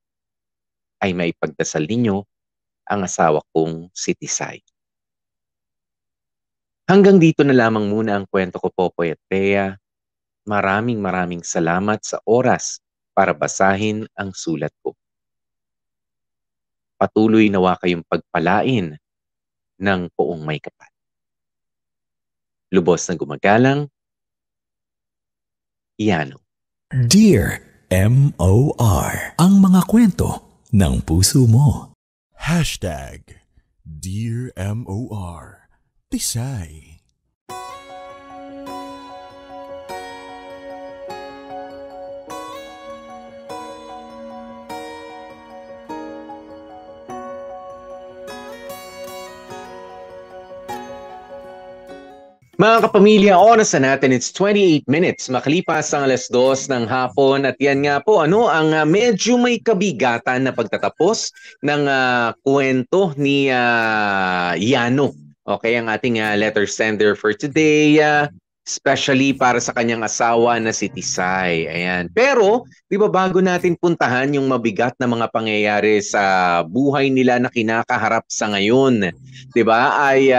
ay maipagdasal ninyo ang asawa kong si Tisay. Hanggang dito na lamang muna ang kwento ko, Popoy at Bea. Maraming salamat sa oras para basahin ang sulat ko. Patuloy nawa kayong pagpalain ng poong may kapal. Lubos na gumagalang, Yano. Dear M.O.R. Ang mga kwento ng puso mo. Dear M.O.R. Tisay. Mga kapamilya, oras na natin, it's 28 minutes. Makalipas ang 2:00 ng hapon at yan nga po, ang medyo may kabigatan na pagtatapos ng kwento ni Yano. Okay, ang ating letter sender for today, especially para sa kanyang asawa na si Tisay. Ayan. Pero, di ba bago natin puntahan yung mabigat na mga pangyayari sa buhay nila na kinakaharap sa ngayon, di ba, ay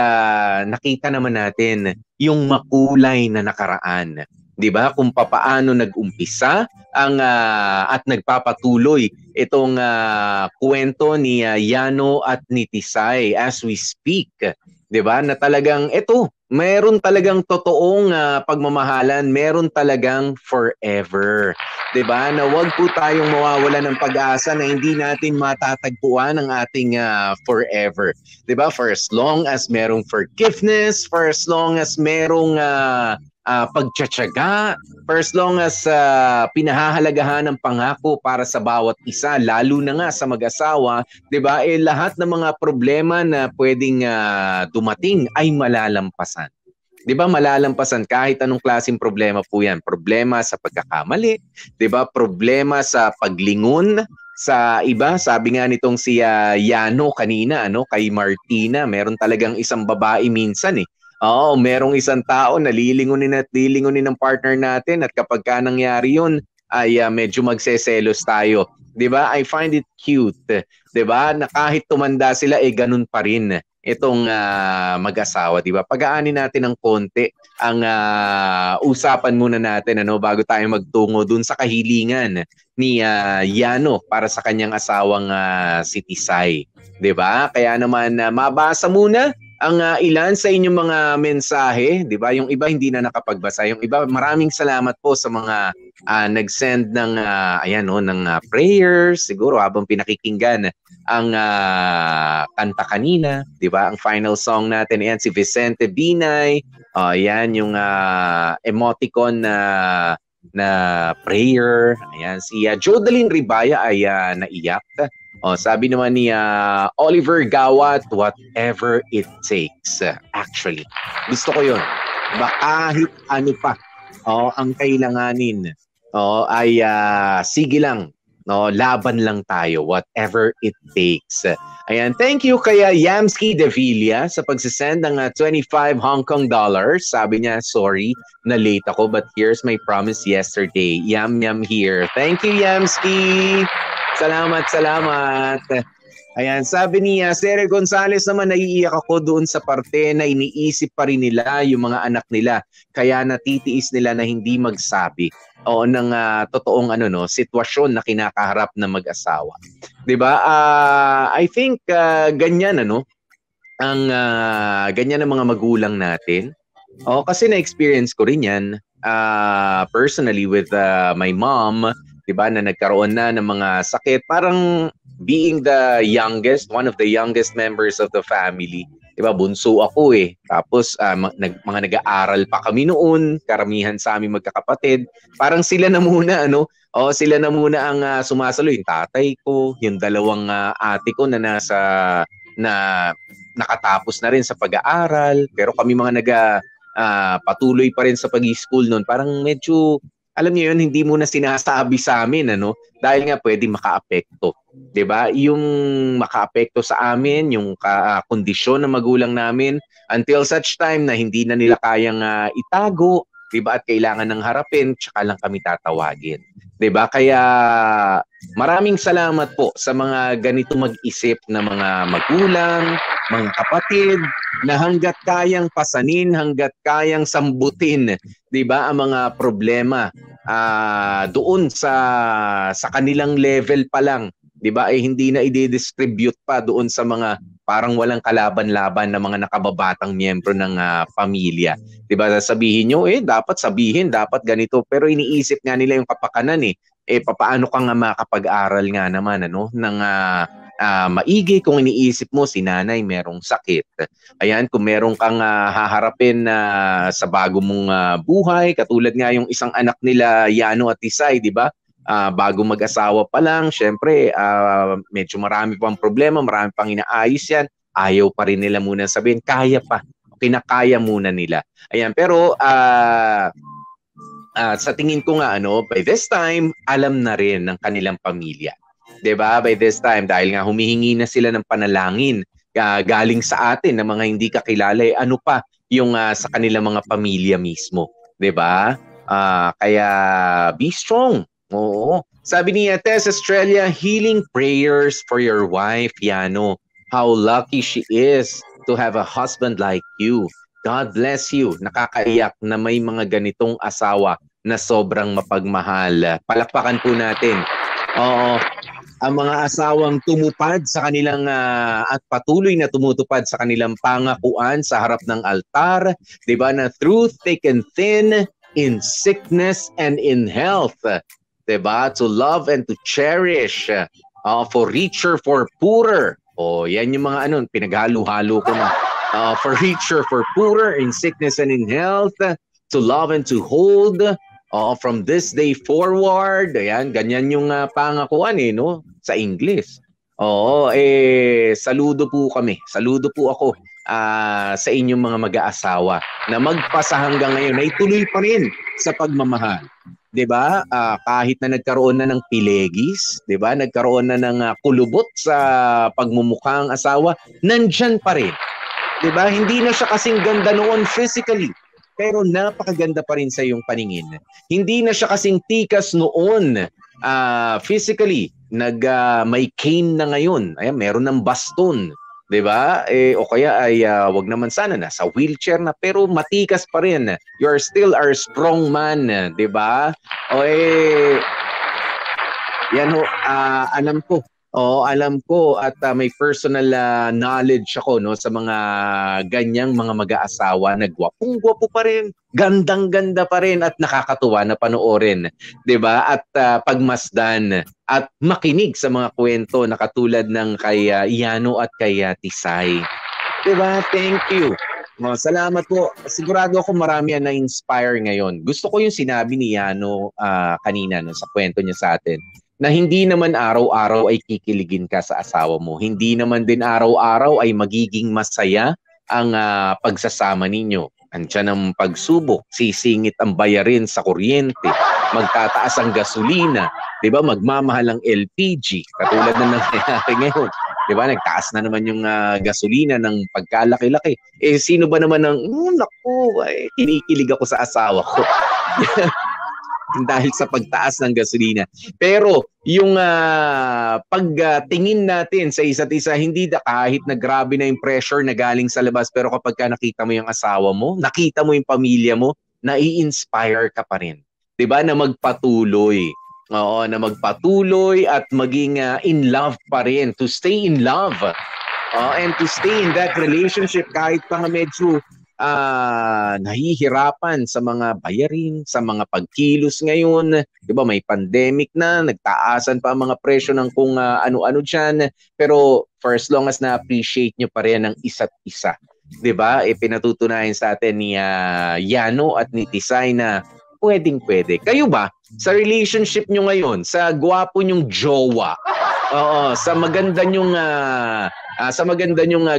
nakita naman natin yung makulay na nakaraan. Di ba? Kung papaano nag-umpisa at nagpapatuloy itong kwento ni Yano at ni Tisay as we speak. Di ba? Na talagang meron talagang totoong pagmamahalan, meron talagang forever. 'Di ba? Na wag po tayong mawawalan ng pag-asa na hindi natin matatagpuan ang ating forever. 'Di ba? For as long as merong forgiveness, for as long as merong pagtsatsaga, for as long as pinahahalagahan ng pangako para sa bawat isa, lalo na nga sa mag-asawa, 'di ba? Lahat ng mga problema na pwedeng dumating ay malalampasan. 'Di ba? Malalampasan kahit anong klaseng problema po 'yan. Problema sa pagkakamali, 'di ba? Problema sa paglingon sa iba. Sabi nga nitong si Yano kanina, kay Martina, meron talagang isang babae minsan Oo, merong isang tao na lilingunin ng partner natin at kapag ka nangyari yun, ay medyo magseselos tayo. 'Di ba? I find it cute, 'di ba? Na kahit tumanda sila ganun pa rin itong mag-asawa, 'di ba? Pag-aanin natin ng konti ang usapan muna natin bago tayo magtungo dun sa kahilingan ni Yano para sa kanyang asawang si Tisay, 'di ba? Kaya naman mabasa muna ang ilan sa inyong mga mensahe, 'di ba? Yung iba hindi na nakapagbasa, yung iba maraming salamat po sa mga nag-send ng ng prayers, siguro habang pinakikinggan ang kanta kanina, 'di ba? Ang final song natin, ayan si Vicente Binay. Ayan yung emoticon na prayer. Ayan si Jodeline Ribaya ay naiyak. Sabi naman ni Oliver Gawat, whatever it takes. Actually, gusto ko yun. Kahit ano pa ang kailanganin, ay sige lang. Laban lang tayo, whatever it takes. Ayan, thank you kay Yamski De Villa sa pagsisend ng 25 Hong Kong dollars. Sabi niya, sorry, na late ako, but here's my promise yesterday. Yum, yum here. Thank you, Yamski. Salamat. Ayan, sabi ni Sere Gonzales naman, naiiyak ako doon sa parte na iniisip pa rin nila yung mga anak nila. Kaya natitiis nila na hindi magsabi ng totoong sitwasyon na kinakaharap ng mag-asawa. 'Di ba? I think ganyan ang ganyan ang mga magulang natin. Kasi na-experience ko rin 'yan personally with my mom. 'Di ba, na nagkaroon na ng mga sakit, parang being the youngest, one of the youngest members of the family. 'Di ba, bunso ako Tapos mga nag-aaral pa kami noon, karamihan sa aming magkakapatid. Parang sila na muna sila na muna ang sumasalo, yung tatay ko, yung dalawang ate ko na nakatapos na rin sa pag-aaral, pero kami mga patuloy pa rin sa pag-i-school noon. Parang medyo alam niyo yun, hindi muna sinasabi sa amin dahil nga pwede makaapekto, 'di ba? Yung makaapekto sa amin, yung kondisyon ng magulang namin until such time na hindi na nila kayang itago, 'di ba? At kailangan ng harapin, tsaka lang kami tatawagin. 'Di ba? Kaya maraming salamat po sa mga ganito mag-isip na mga magulang, mga kapatid, na hangga't kayang pasanin, hangga't kayang sambutin, 'di ba, ang mga problema doon sa kanilang level pa lang, 'di ba? Hindi na i-distribute pa doon sa mga parang walang kalaban-laban na mga nakababatang miyembro ng pamilya. 'Di ba? Sasabihin nyo, dapat sabihin, dapat ganito, pero iniisip nga nila yung kapakanan papaano ka nga makapag-aral nga naman ng maigi kung iniisip mo si nanay merong sakit. Ayan, kung meron kang haharapin sa bago mong buhay, katulad nga yung isang anak nila, Yano at Tisay, 'di ba? Bago mag-asawa pa lang, syempre medyo marami pang problema, marami pang inaayos yan. Ayaw pa rin nila muna sabihin, kaya pa. kinakaya muna nila. Ayan, pero sa tingin ko nga, by this time, alam na rin ng kanilang pamilya. 'Di ba? By this time, dahil nga humihingi na sila ng panalangin galing sa atin ng mga hindi kakilala, ano pa yung sa kanilang mga pamilya mismo. 'Di ba? Kaya be strong. Oo. Sabi ni Tess Estrella, healing prayers for your wife, Yano. How lucky she is to have a husband like you. God bless you. Nakakaiyak na may mga ganitong asawa na sobrang mapagmahal. Palakpakan po natin. Oo. Ang mga asawang tumupad sa kanilang at patuloy na tumutupad sa kanilang pangakuan sa harap ng altar, 'di ba, na through thick and thin, in sickness and in health, 'di ba, to love and to cherish, for richer, for poorer. Yan yung mga pinaghalo-halo ko na. For richer, for poorer, in sickness and in health, to love and to hold, from this day forward. Ayan, ganyan yung pangakuan sa English. Saludo po kami. Saludo po ako sa inyong mga mag-aasawa na magpasa hanggang ngayon ay tuloy pa rin sa pagmamahal. 'Di ba? Kahit na nagkaroon na ng pilegis, 'di ba? Nagkaroon na ng kulubot sa pagmumukhang asawa, nandyan pa rin. 'Di ba? Hindi na siya kasing ganda noon physically, pero napakaganda pa rin sa iyong paningin. Hindi na siya kasing tikas noon physically, may cane na ngayon. Ayan, meron ng baston. 'Di ba? O kaya ay wag naman sana nasa wheelchair na, pero matikas pa rin. You are still our strong man, 'di ba? Yan alam ko at may personal knowledge ako sa mga ganyang mga mag-aasawa na gwapong-gwapo pa rin, gandang-ganda pa rin at nakakatuwa na panoorin, 'di ba? At pagmasdan at makinig sa mga kwento na katulad ng kay Yano at kay Tisay. 'Di ba? Thank you. Salamat po. Sigurado ako marami ang na-inspire ngayon. Gusto ko yung sinabi ni Yano kanina sa kwento niya sa atin, na hindi naman araw-araw ay kikiligin ka sa asawa mo. Hindi naman din araw-araw ay magiging masaya ang pagsasama ninyo. Andiyan ang pagsubok, sisingit ang bayarin sa kuryente, magtataas ang gasolina, 'di ba? Magmamahal ang LPG, katulad na nangyayari ngayon. 'Di ba? Nagtaas na naman yung gasolina ng pagkalaki-laki. Sino ba naman kinikilig ako sa asawa ko. Dahil sa pagtaas ng gasolina. Pero yung pagtingin natin sa isa't isa, hindi kahit na grabe na yung pressure na galing sa labas, pero kapag nakita mo yung asawa mo, nakita mo yung pamilya mo, nai-inspire ka pa rin. 'Di ba? Na magpatuloy. Oo, na magpatuloy at maging in love pa rin, to stay in love. And to stay in that relationship kahit pa medyo nahihirapan sa mga bayarin, sa mga pagkilos ngayon. 'Di ba, may pandemic na, nagtaasan pa ang mga presyo ng kung ano-ano diyan, pero for as long as na-appreciate nyo pa rin ang isa't isa. 'Di ba? Pinatutunayan sa atin ni Yano at ni Tisay na pwedeng-pwede. Kayo ba, sa relationship nyo ngayon, sa gwapo nyong jowa, sa maganda nyong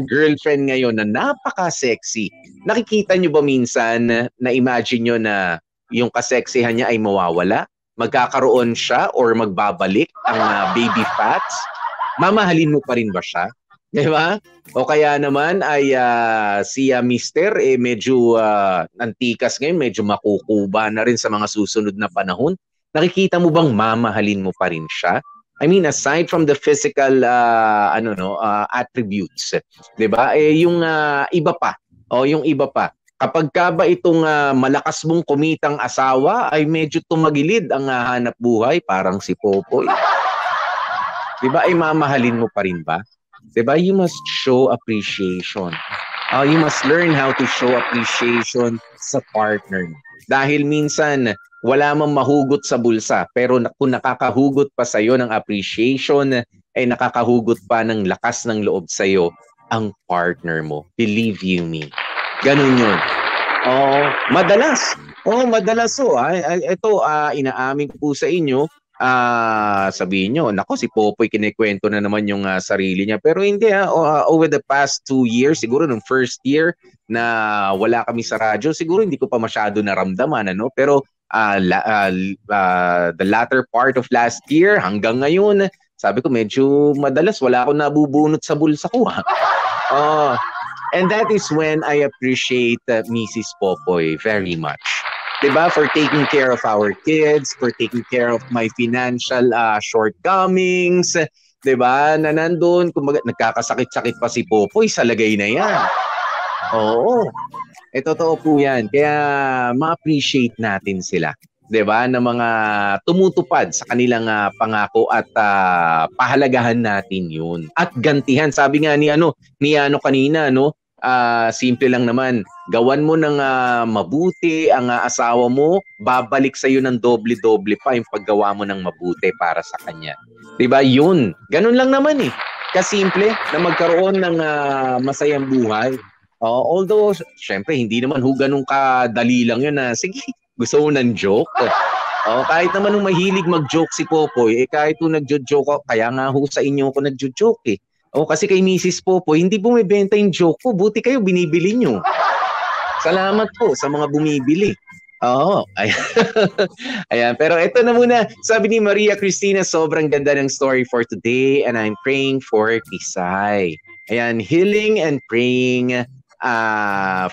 girlfriend ngayon na napaka-sexy, nakikita nyo ba minsan, na-imagine nyo na yung kaseksihan niya ay mawawala? Magkakaroon siya or magbabalik ang baby fats? Mamahalin mo pa rin ba siya? Di ba? O kaya naman ay si Mister medyo antikas ngayon, medyo makukuba na rin sa mga susunod na panahon. Nakikita mo bang mamahalin mo pa rin siya? I mean, aside from the physical attributes, 'di ba? Yung iba pa. Yung iba pa. Kapag ka ba itong malakas mong kumitang asawa ay medyo tumagilid ang hanap buhay, parang si Popoy. 'Di ba? Ay mamahalin mo pa rin ba? 'Di ba? You must show appreciation. You must learn how to show appreciation sa partner. Dahil minsan wala mang mahugot sa bulsa, pero kung nakakahugot pa sa'yo ng appreciation, ay nakakahugot pa ng lakas ng loob sa'yo ang partner mo. Believe you me. Ganun yun. Madalas. Ito, inaamin ko po sa inyo, sabihin nyo, nako si Popoy kinikwento na naman yung sarili niya. Pero hindi over the past 2 years, siguro nung first year na wala kami sa radyo, siguro hindi ko pa masyado naramdaman, ano? Pero the latter part of last year hanggang ngayon, sabi ko medyo madalas wala akong nabubunot sa bulsa ko. And that is when I appreciate Mrs. Popoy very much. Diba? For taking care of our kids, for taking care of my financial shortcomings. Diba? Na nandun, kumbaga, nagkakasakit-sakit pa si Popoy sa lagay na yan. Oo. Totoo po yan. Kaya ma-appreciate natin sila. Diba? Na mga tumutupad sa kanilang pangako at pahalagahan natin yun. At gantihan. Sabi nga ni kanina, no? Simple lang naman. Gawan mo ng mabuti ang asawa mo, babalik sa iyo ng doble-doble pa yung paggawa mo ng mabuti para sa kanya. 'Di ba? Yun. Ganun lang naman eh. Kasimple na magkaroon ng masayang buhay. Although syempre hindi naman ganun kadali lang yun na sige, gusto mo ng joke. Kahit naman nung mahilig mag-joke si Popoy, kahit nung nagjo-joke ako, kaya nga sa inyo ako nagjo-joke eh. Kasi kay Mrs. Popoy, hindi bumibenta yung joke ko. Buti kayo, binibili nyo. Salamat po sa mga bumibili. Ayan. Pero ito na muna. Sabi ni Maria Cristina, sobrang ganda ng story for today and I'm praying for Tisay. Ayan, healing and praying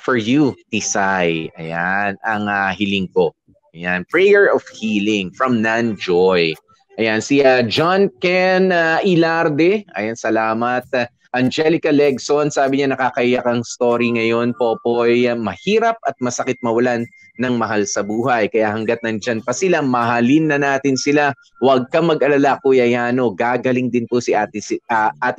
for you, Tisay. Ayan, ang hiling ko. Ayan, prayer of healing from Nanjoy. Ayan, si John Ken Ilarde. Ayan, salamat. Angelica Legson, sabi niya nakakaiyak ang story ngayon, Popoy. Mahirap at masakit mawalan ng mahal sa buhay. Kaya hanggat nandyan pa sila, mahalin na natin sila. Huwag ka mag-alala, Kuya Yano. Gagaling din po si Ate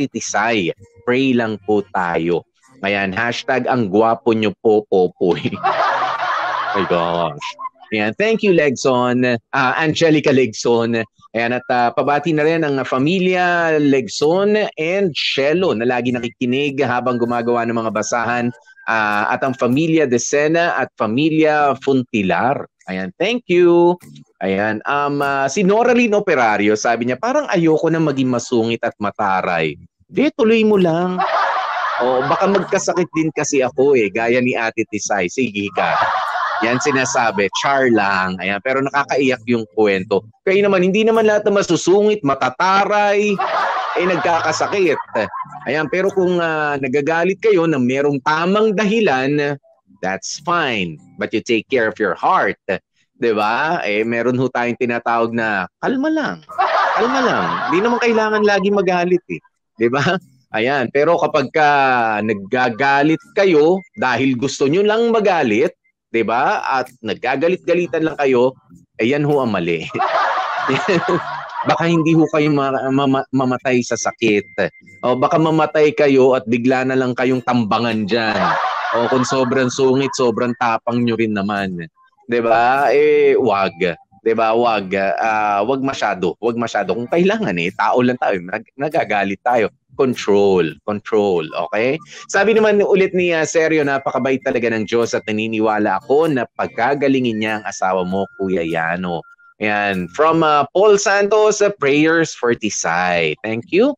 Tisay. Pray lang po tayo. Ayan, hashtag ang gwapo nyo po, Popoy. Oh my gosh. Ayan, thank you, Legson. Angelica Legson. Ayan, at pabati na rin ang familia Legson and Shelo na lagi nakikinig habang gumagawa ng mga basahan. At ang familia Decena at familia Funtilar. Ayan, thank you. Ayan, si Noraline Operario, sabi niya, parang ayoko na maging masungit at mataray. Di, tuloy mo lang. Baka magkasakit din kasi ako gaya ni Ate Tisay. Sige ka. Yan sinasabi, char lang. Ayan, pero nakakaiyak yung kwento. Kaya naman, hindi naman lahat na masusungit, matataray, nagkakasakit. Ayan, pero kung nagagalit kayo na merong tamang dahilan, that's fine. But you take care of your heart. Diba? Meron ho tayong tinatawag na, kalma lang. Kalma lang. Hindi naman kailangan lagi magalit Diba? Ayan, pero kapag naggagalit kayo dahil gusto nyo lang magalit, diba? At naggagalit-galitan lang kayo, yan ho ang mali. Baka hindi ho kayo mamatay sa sakit. Baka mamatay kayo at bigla na lang kayong tambangan dyan. Kung sobrang sungit, sobrang tapang nyo rin naman. Diba? Wag. Diba? Wag. Wag masyado. Wag masyado. Kung kailangan tao lang tayo. Nagagalit tayo. Control. Okay? Sabi naman ulit ni Sergio, napakabait talaga ng Diyos at naniniwala ako na pagkagalingin niya ang asawa mo, Kuya Yano. Ayan. From Paul Santos, prayers for Tisay. Thank you.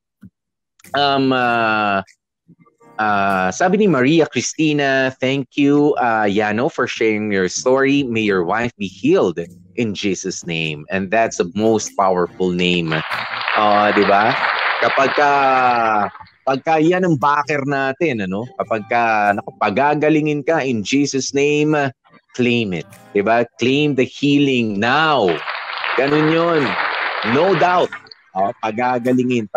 Sabi ni Maria Cristina, thank you, Yano, for sharing your story. May your wife be healed in Jesus' name. And that's the most powerful name. Diba? Pagka yan ang backer natin, kapagka pagagalingin ka in Jesus' name, claim it. Diba? Claim the healing now. Ganun yun. No doubt. Pagagalingin.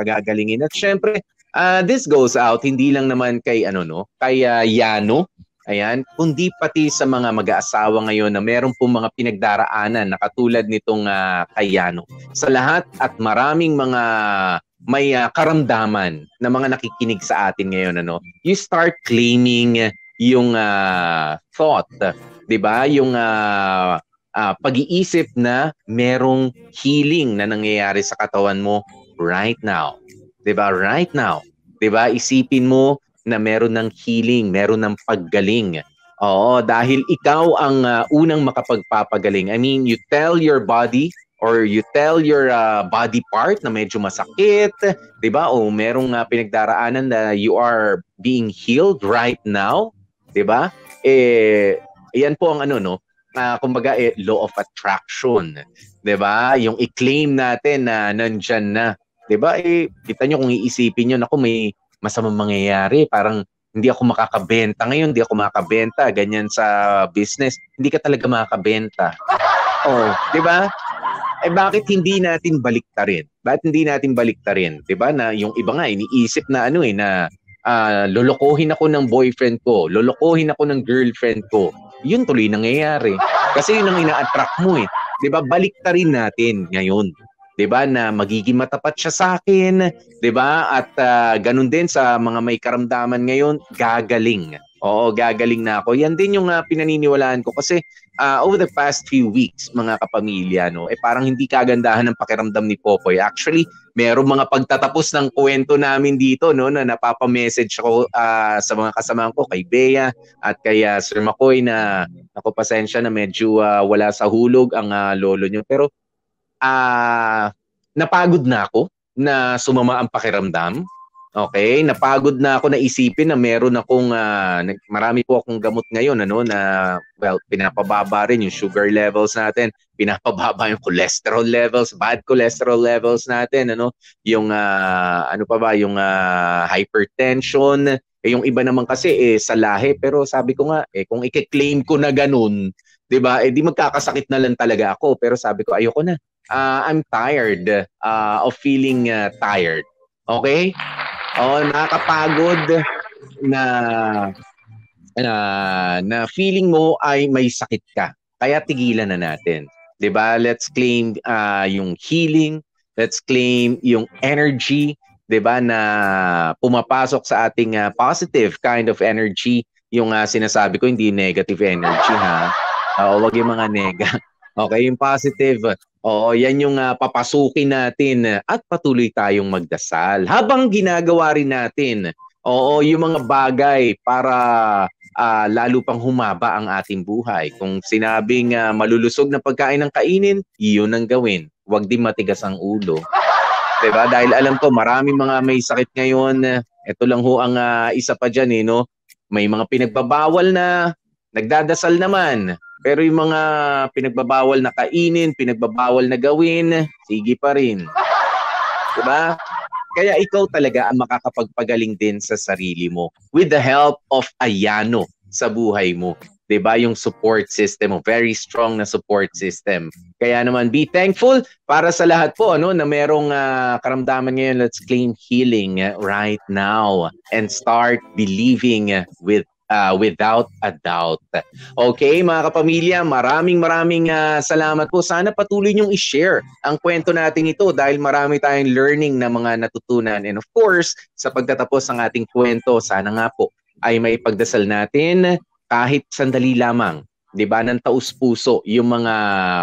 At syempre, this goes out hindi lang naman kay Yano, ayan, kundi pati sa mga mag-aasawa ngayon na meron pong mga pinagdaraanan na katulad nitong kay Yano. Sa lahat at maraming mga may karamdaman na mga nakikinig sa atin ngayon, you start claiming yung thought, 'di ba? Yung pag-iisip na merong healing na nangyayari sa katawan mo right now. 'Di ba? Right now. 'Di ba? Isipin mo na meron ng healing, meron ng paggaling. Oo, dahil ikaw ang unang makapagpapagaling. I mean, you tell your body or you tell your body part na medyo masakit, 'di ba? O merong pinagdaraanan na you are being healed right now, 'di ba? Yan po ang kumbaga law of attraction, 'di ba? Yung i-claim natin na nandiyan na, 'di ba? Kita nyo kung iisipin nyo, naku, may masamang mangyayari, parang hindi ako makakabenta ngayon, hindi ako makakabenta, ganyan sa business, hindi ka talaga makakabenta. Oh, 'di ba? Bakit hindi natin baliktarin? Bakit hindi natin baliktarin? 'Di ba? Na yung iba nga iniisip na na lolokohin ako ng boyfriend ko, lolokohin ako ng girlfriend ko. Yun tuloy nangyayari. Kasi yun ang ina-attract mo eh. 'Di ba? Baliktarin natin ngayon. 'Di ba? Na magiging matapat siya sa akin, 'di ba? At ganun din sa mga may karamdaman ngayon, gagaling. Oo, gagaling na ako. Yan din yung pinaniniwalaan ko kasi over the past few weeks, mga kapamilya, parang hindi kagandahan ng pakiramdam ni Popoy. Actually, merong mga pagtatapos ng kwento namin dito, na napapamessage ako sa mga kasamahan ko, kay Bea at kay Sir Makoy na ako, pasensya na medyo wala sa hulog ang lolo nyo. Pero napagod na ako na sumama ang pakiramdam. Okay, napagod na ako na isipin na meron akong marami po akong gamot ngayon na pinapababa rin yung sugar levels natin, pinapababa yung cholesterol levels, bad cholesterol levels natin, yung yung hypertension, yung iba naman kasi sa lahi, pero sabi ko nga kung i-claim ko na ganun, 'di ba? Di magkakasakit na lang talaga ako, pero sabi ko ayoko na. I'm tired of feeling tired. Okay? Nakakapagod na feeling mo ay may sakit ka. Kaya tigilan na natin. 'Di ba? Let's claim yung healing, let's claim yung energy, 'di ba, na pumapasok sa ating positive kind of energy, yung sinasabi ko, hindi negative energy ha. Wag yung mga nega. Okay, yung positive. Oo, yan yung papasukin natin at patuloy tayong magdasal. Habang ginagawa rin natin, yung mga bagay para lalo pang humaba ang ating buhay. Kung sinabing malulusog na pagkain ng kainin, iyon ang gawin. Huwag din matigas ang ulo. Diba? Dahil alam ko, marami mga may sakit ngayon. Ito lang ho ang isa pa dyan, May mga pinagbabawal na, nagdadasal naman. Pero yung mga pinagbabawal na kainin, pinagbabawal na gawin, sige pa rin. Diba? Kaya ikaw talaga ang makakapagpagaling din sa sarili mo with the help of Ayano sa buhay mo. Diba? Yung support system mo, very strong na support system. Kaya naman, be thankful para sa lahat po na merong karamdaman ngayon. Let's claim healing right now and start believing without a doubt. Okay, mga kapamilya, maraming salamat po. Sana patuloy niyong i-share ang kwento natin ito dahil marami tayong learning na mga natutunan. And of course, sa pagtatapos ng ating kwento, sana nga po ay may pagdasal natin kahit sandali lamang, 'di ba, ng taus-puso yung mga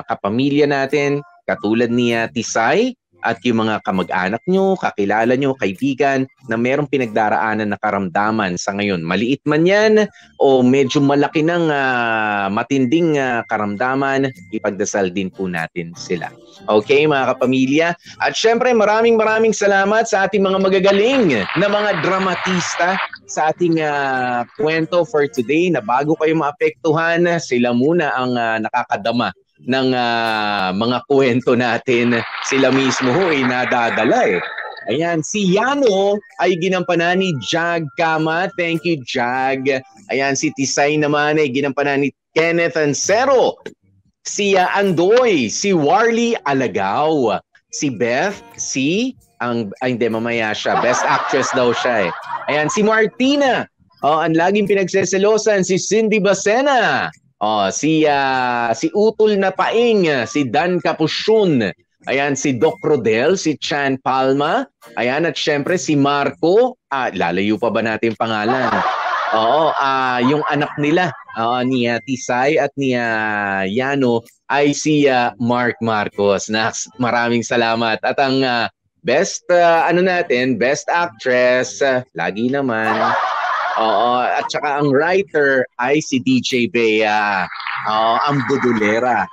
kapamilya natin, katulad ni Tisay, at yung mga kamag-anak nyo, kakilala nyo, kaibigan na merong pinagdaraanan na karamdaman sa ngayon. Maliit man yan o medyo malaki ng matinding karamdaman, ipagdasal din po natin sila. Okay, mga kapamilya? At syempre, maraming salamat sa ating mga magagaling na mga dramatista sa ating kwento for today, na bago kayo maapektuhan, sila muna ang nakakadama ng mga kwento natin. Sila mismo nadadala Ayan, si Yano ay ginampanan ni Jag Kama. Thank you, Jag. Ayan, si Tisay naman ay ginampanan ni Kenneth Ancero. Si Andoy, si Warly Alagaw. Si Beth, hindi, mamaya siya. Best actress daw siya Ayan, si Martina. Ang laging pinagseselosan, si Cindy Bacena. Si Utol na Paing, si Dan Capuchon. Ayan, si Doc Rodel, si Chan Palma. Ayan, at syempre si Marco. Lalayo pa ba natin pangalan? Yung anak nila, ni Tisay at ni Yano, ay si Mark Marcos. Maraming salamat. At ang best actress, lagi naman. At saka ang writer ay si DJ Bea, ang budulera.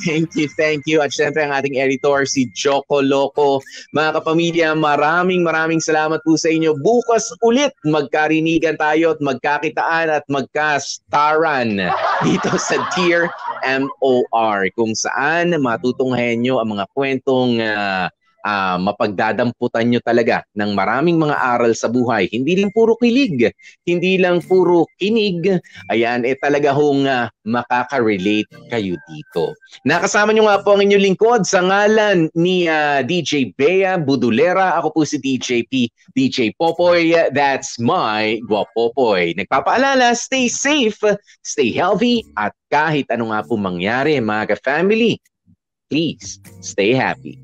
Thank you. At syempre ang ating editor, si Joko Loco. Mga kapamilya, maraming salamat po sa inyo. Bukas ulit magkarinigan tayo at magkakitaan at magka-staran dito sa Dear MOR, kung saan matutunghayan nyo ang mga kwentong mapagdadamputan nyo talaga ng maraming mga aral sa buhay. Hindi lang puro kilig, hindi lang puro kinig. Ayan, talaga hong makaka-relate kayo dito. Nakasama nyo nga po ang inyong lingkod sa ngalan ni DJ Bea Budulera. Ako po si DJ P, DJ Popoy. That's my Guapopoy. Nagpapaalala, stay safe, stay healthy, at kahit ano nga po mangyari, mga ka-family, please stay happy.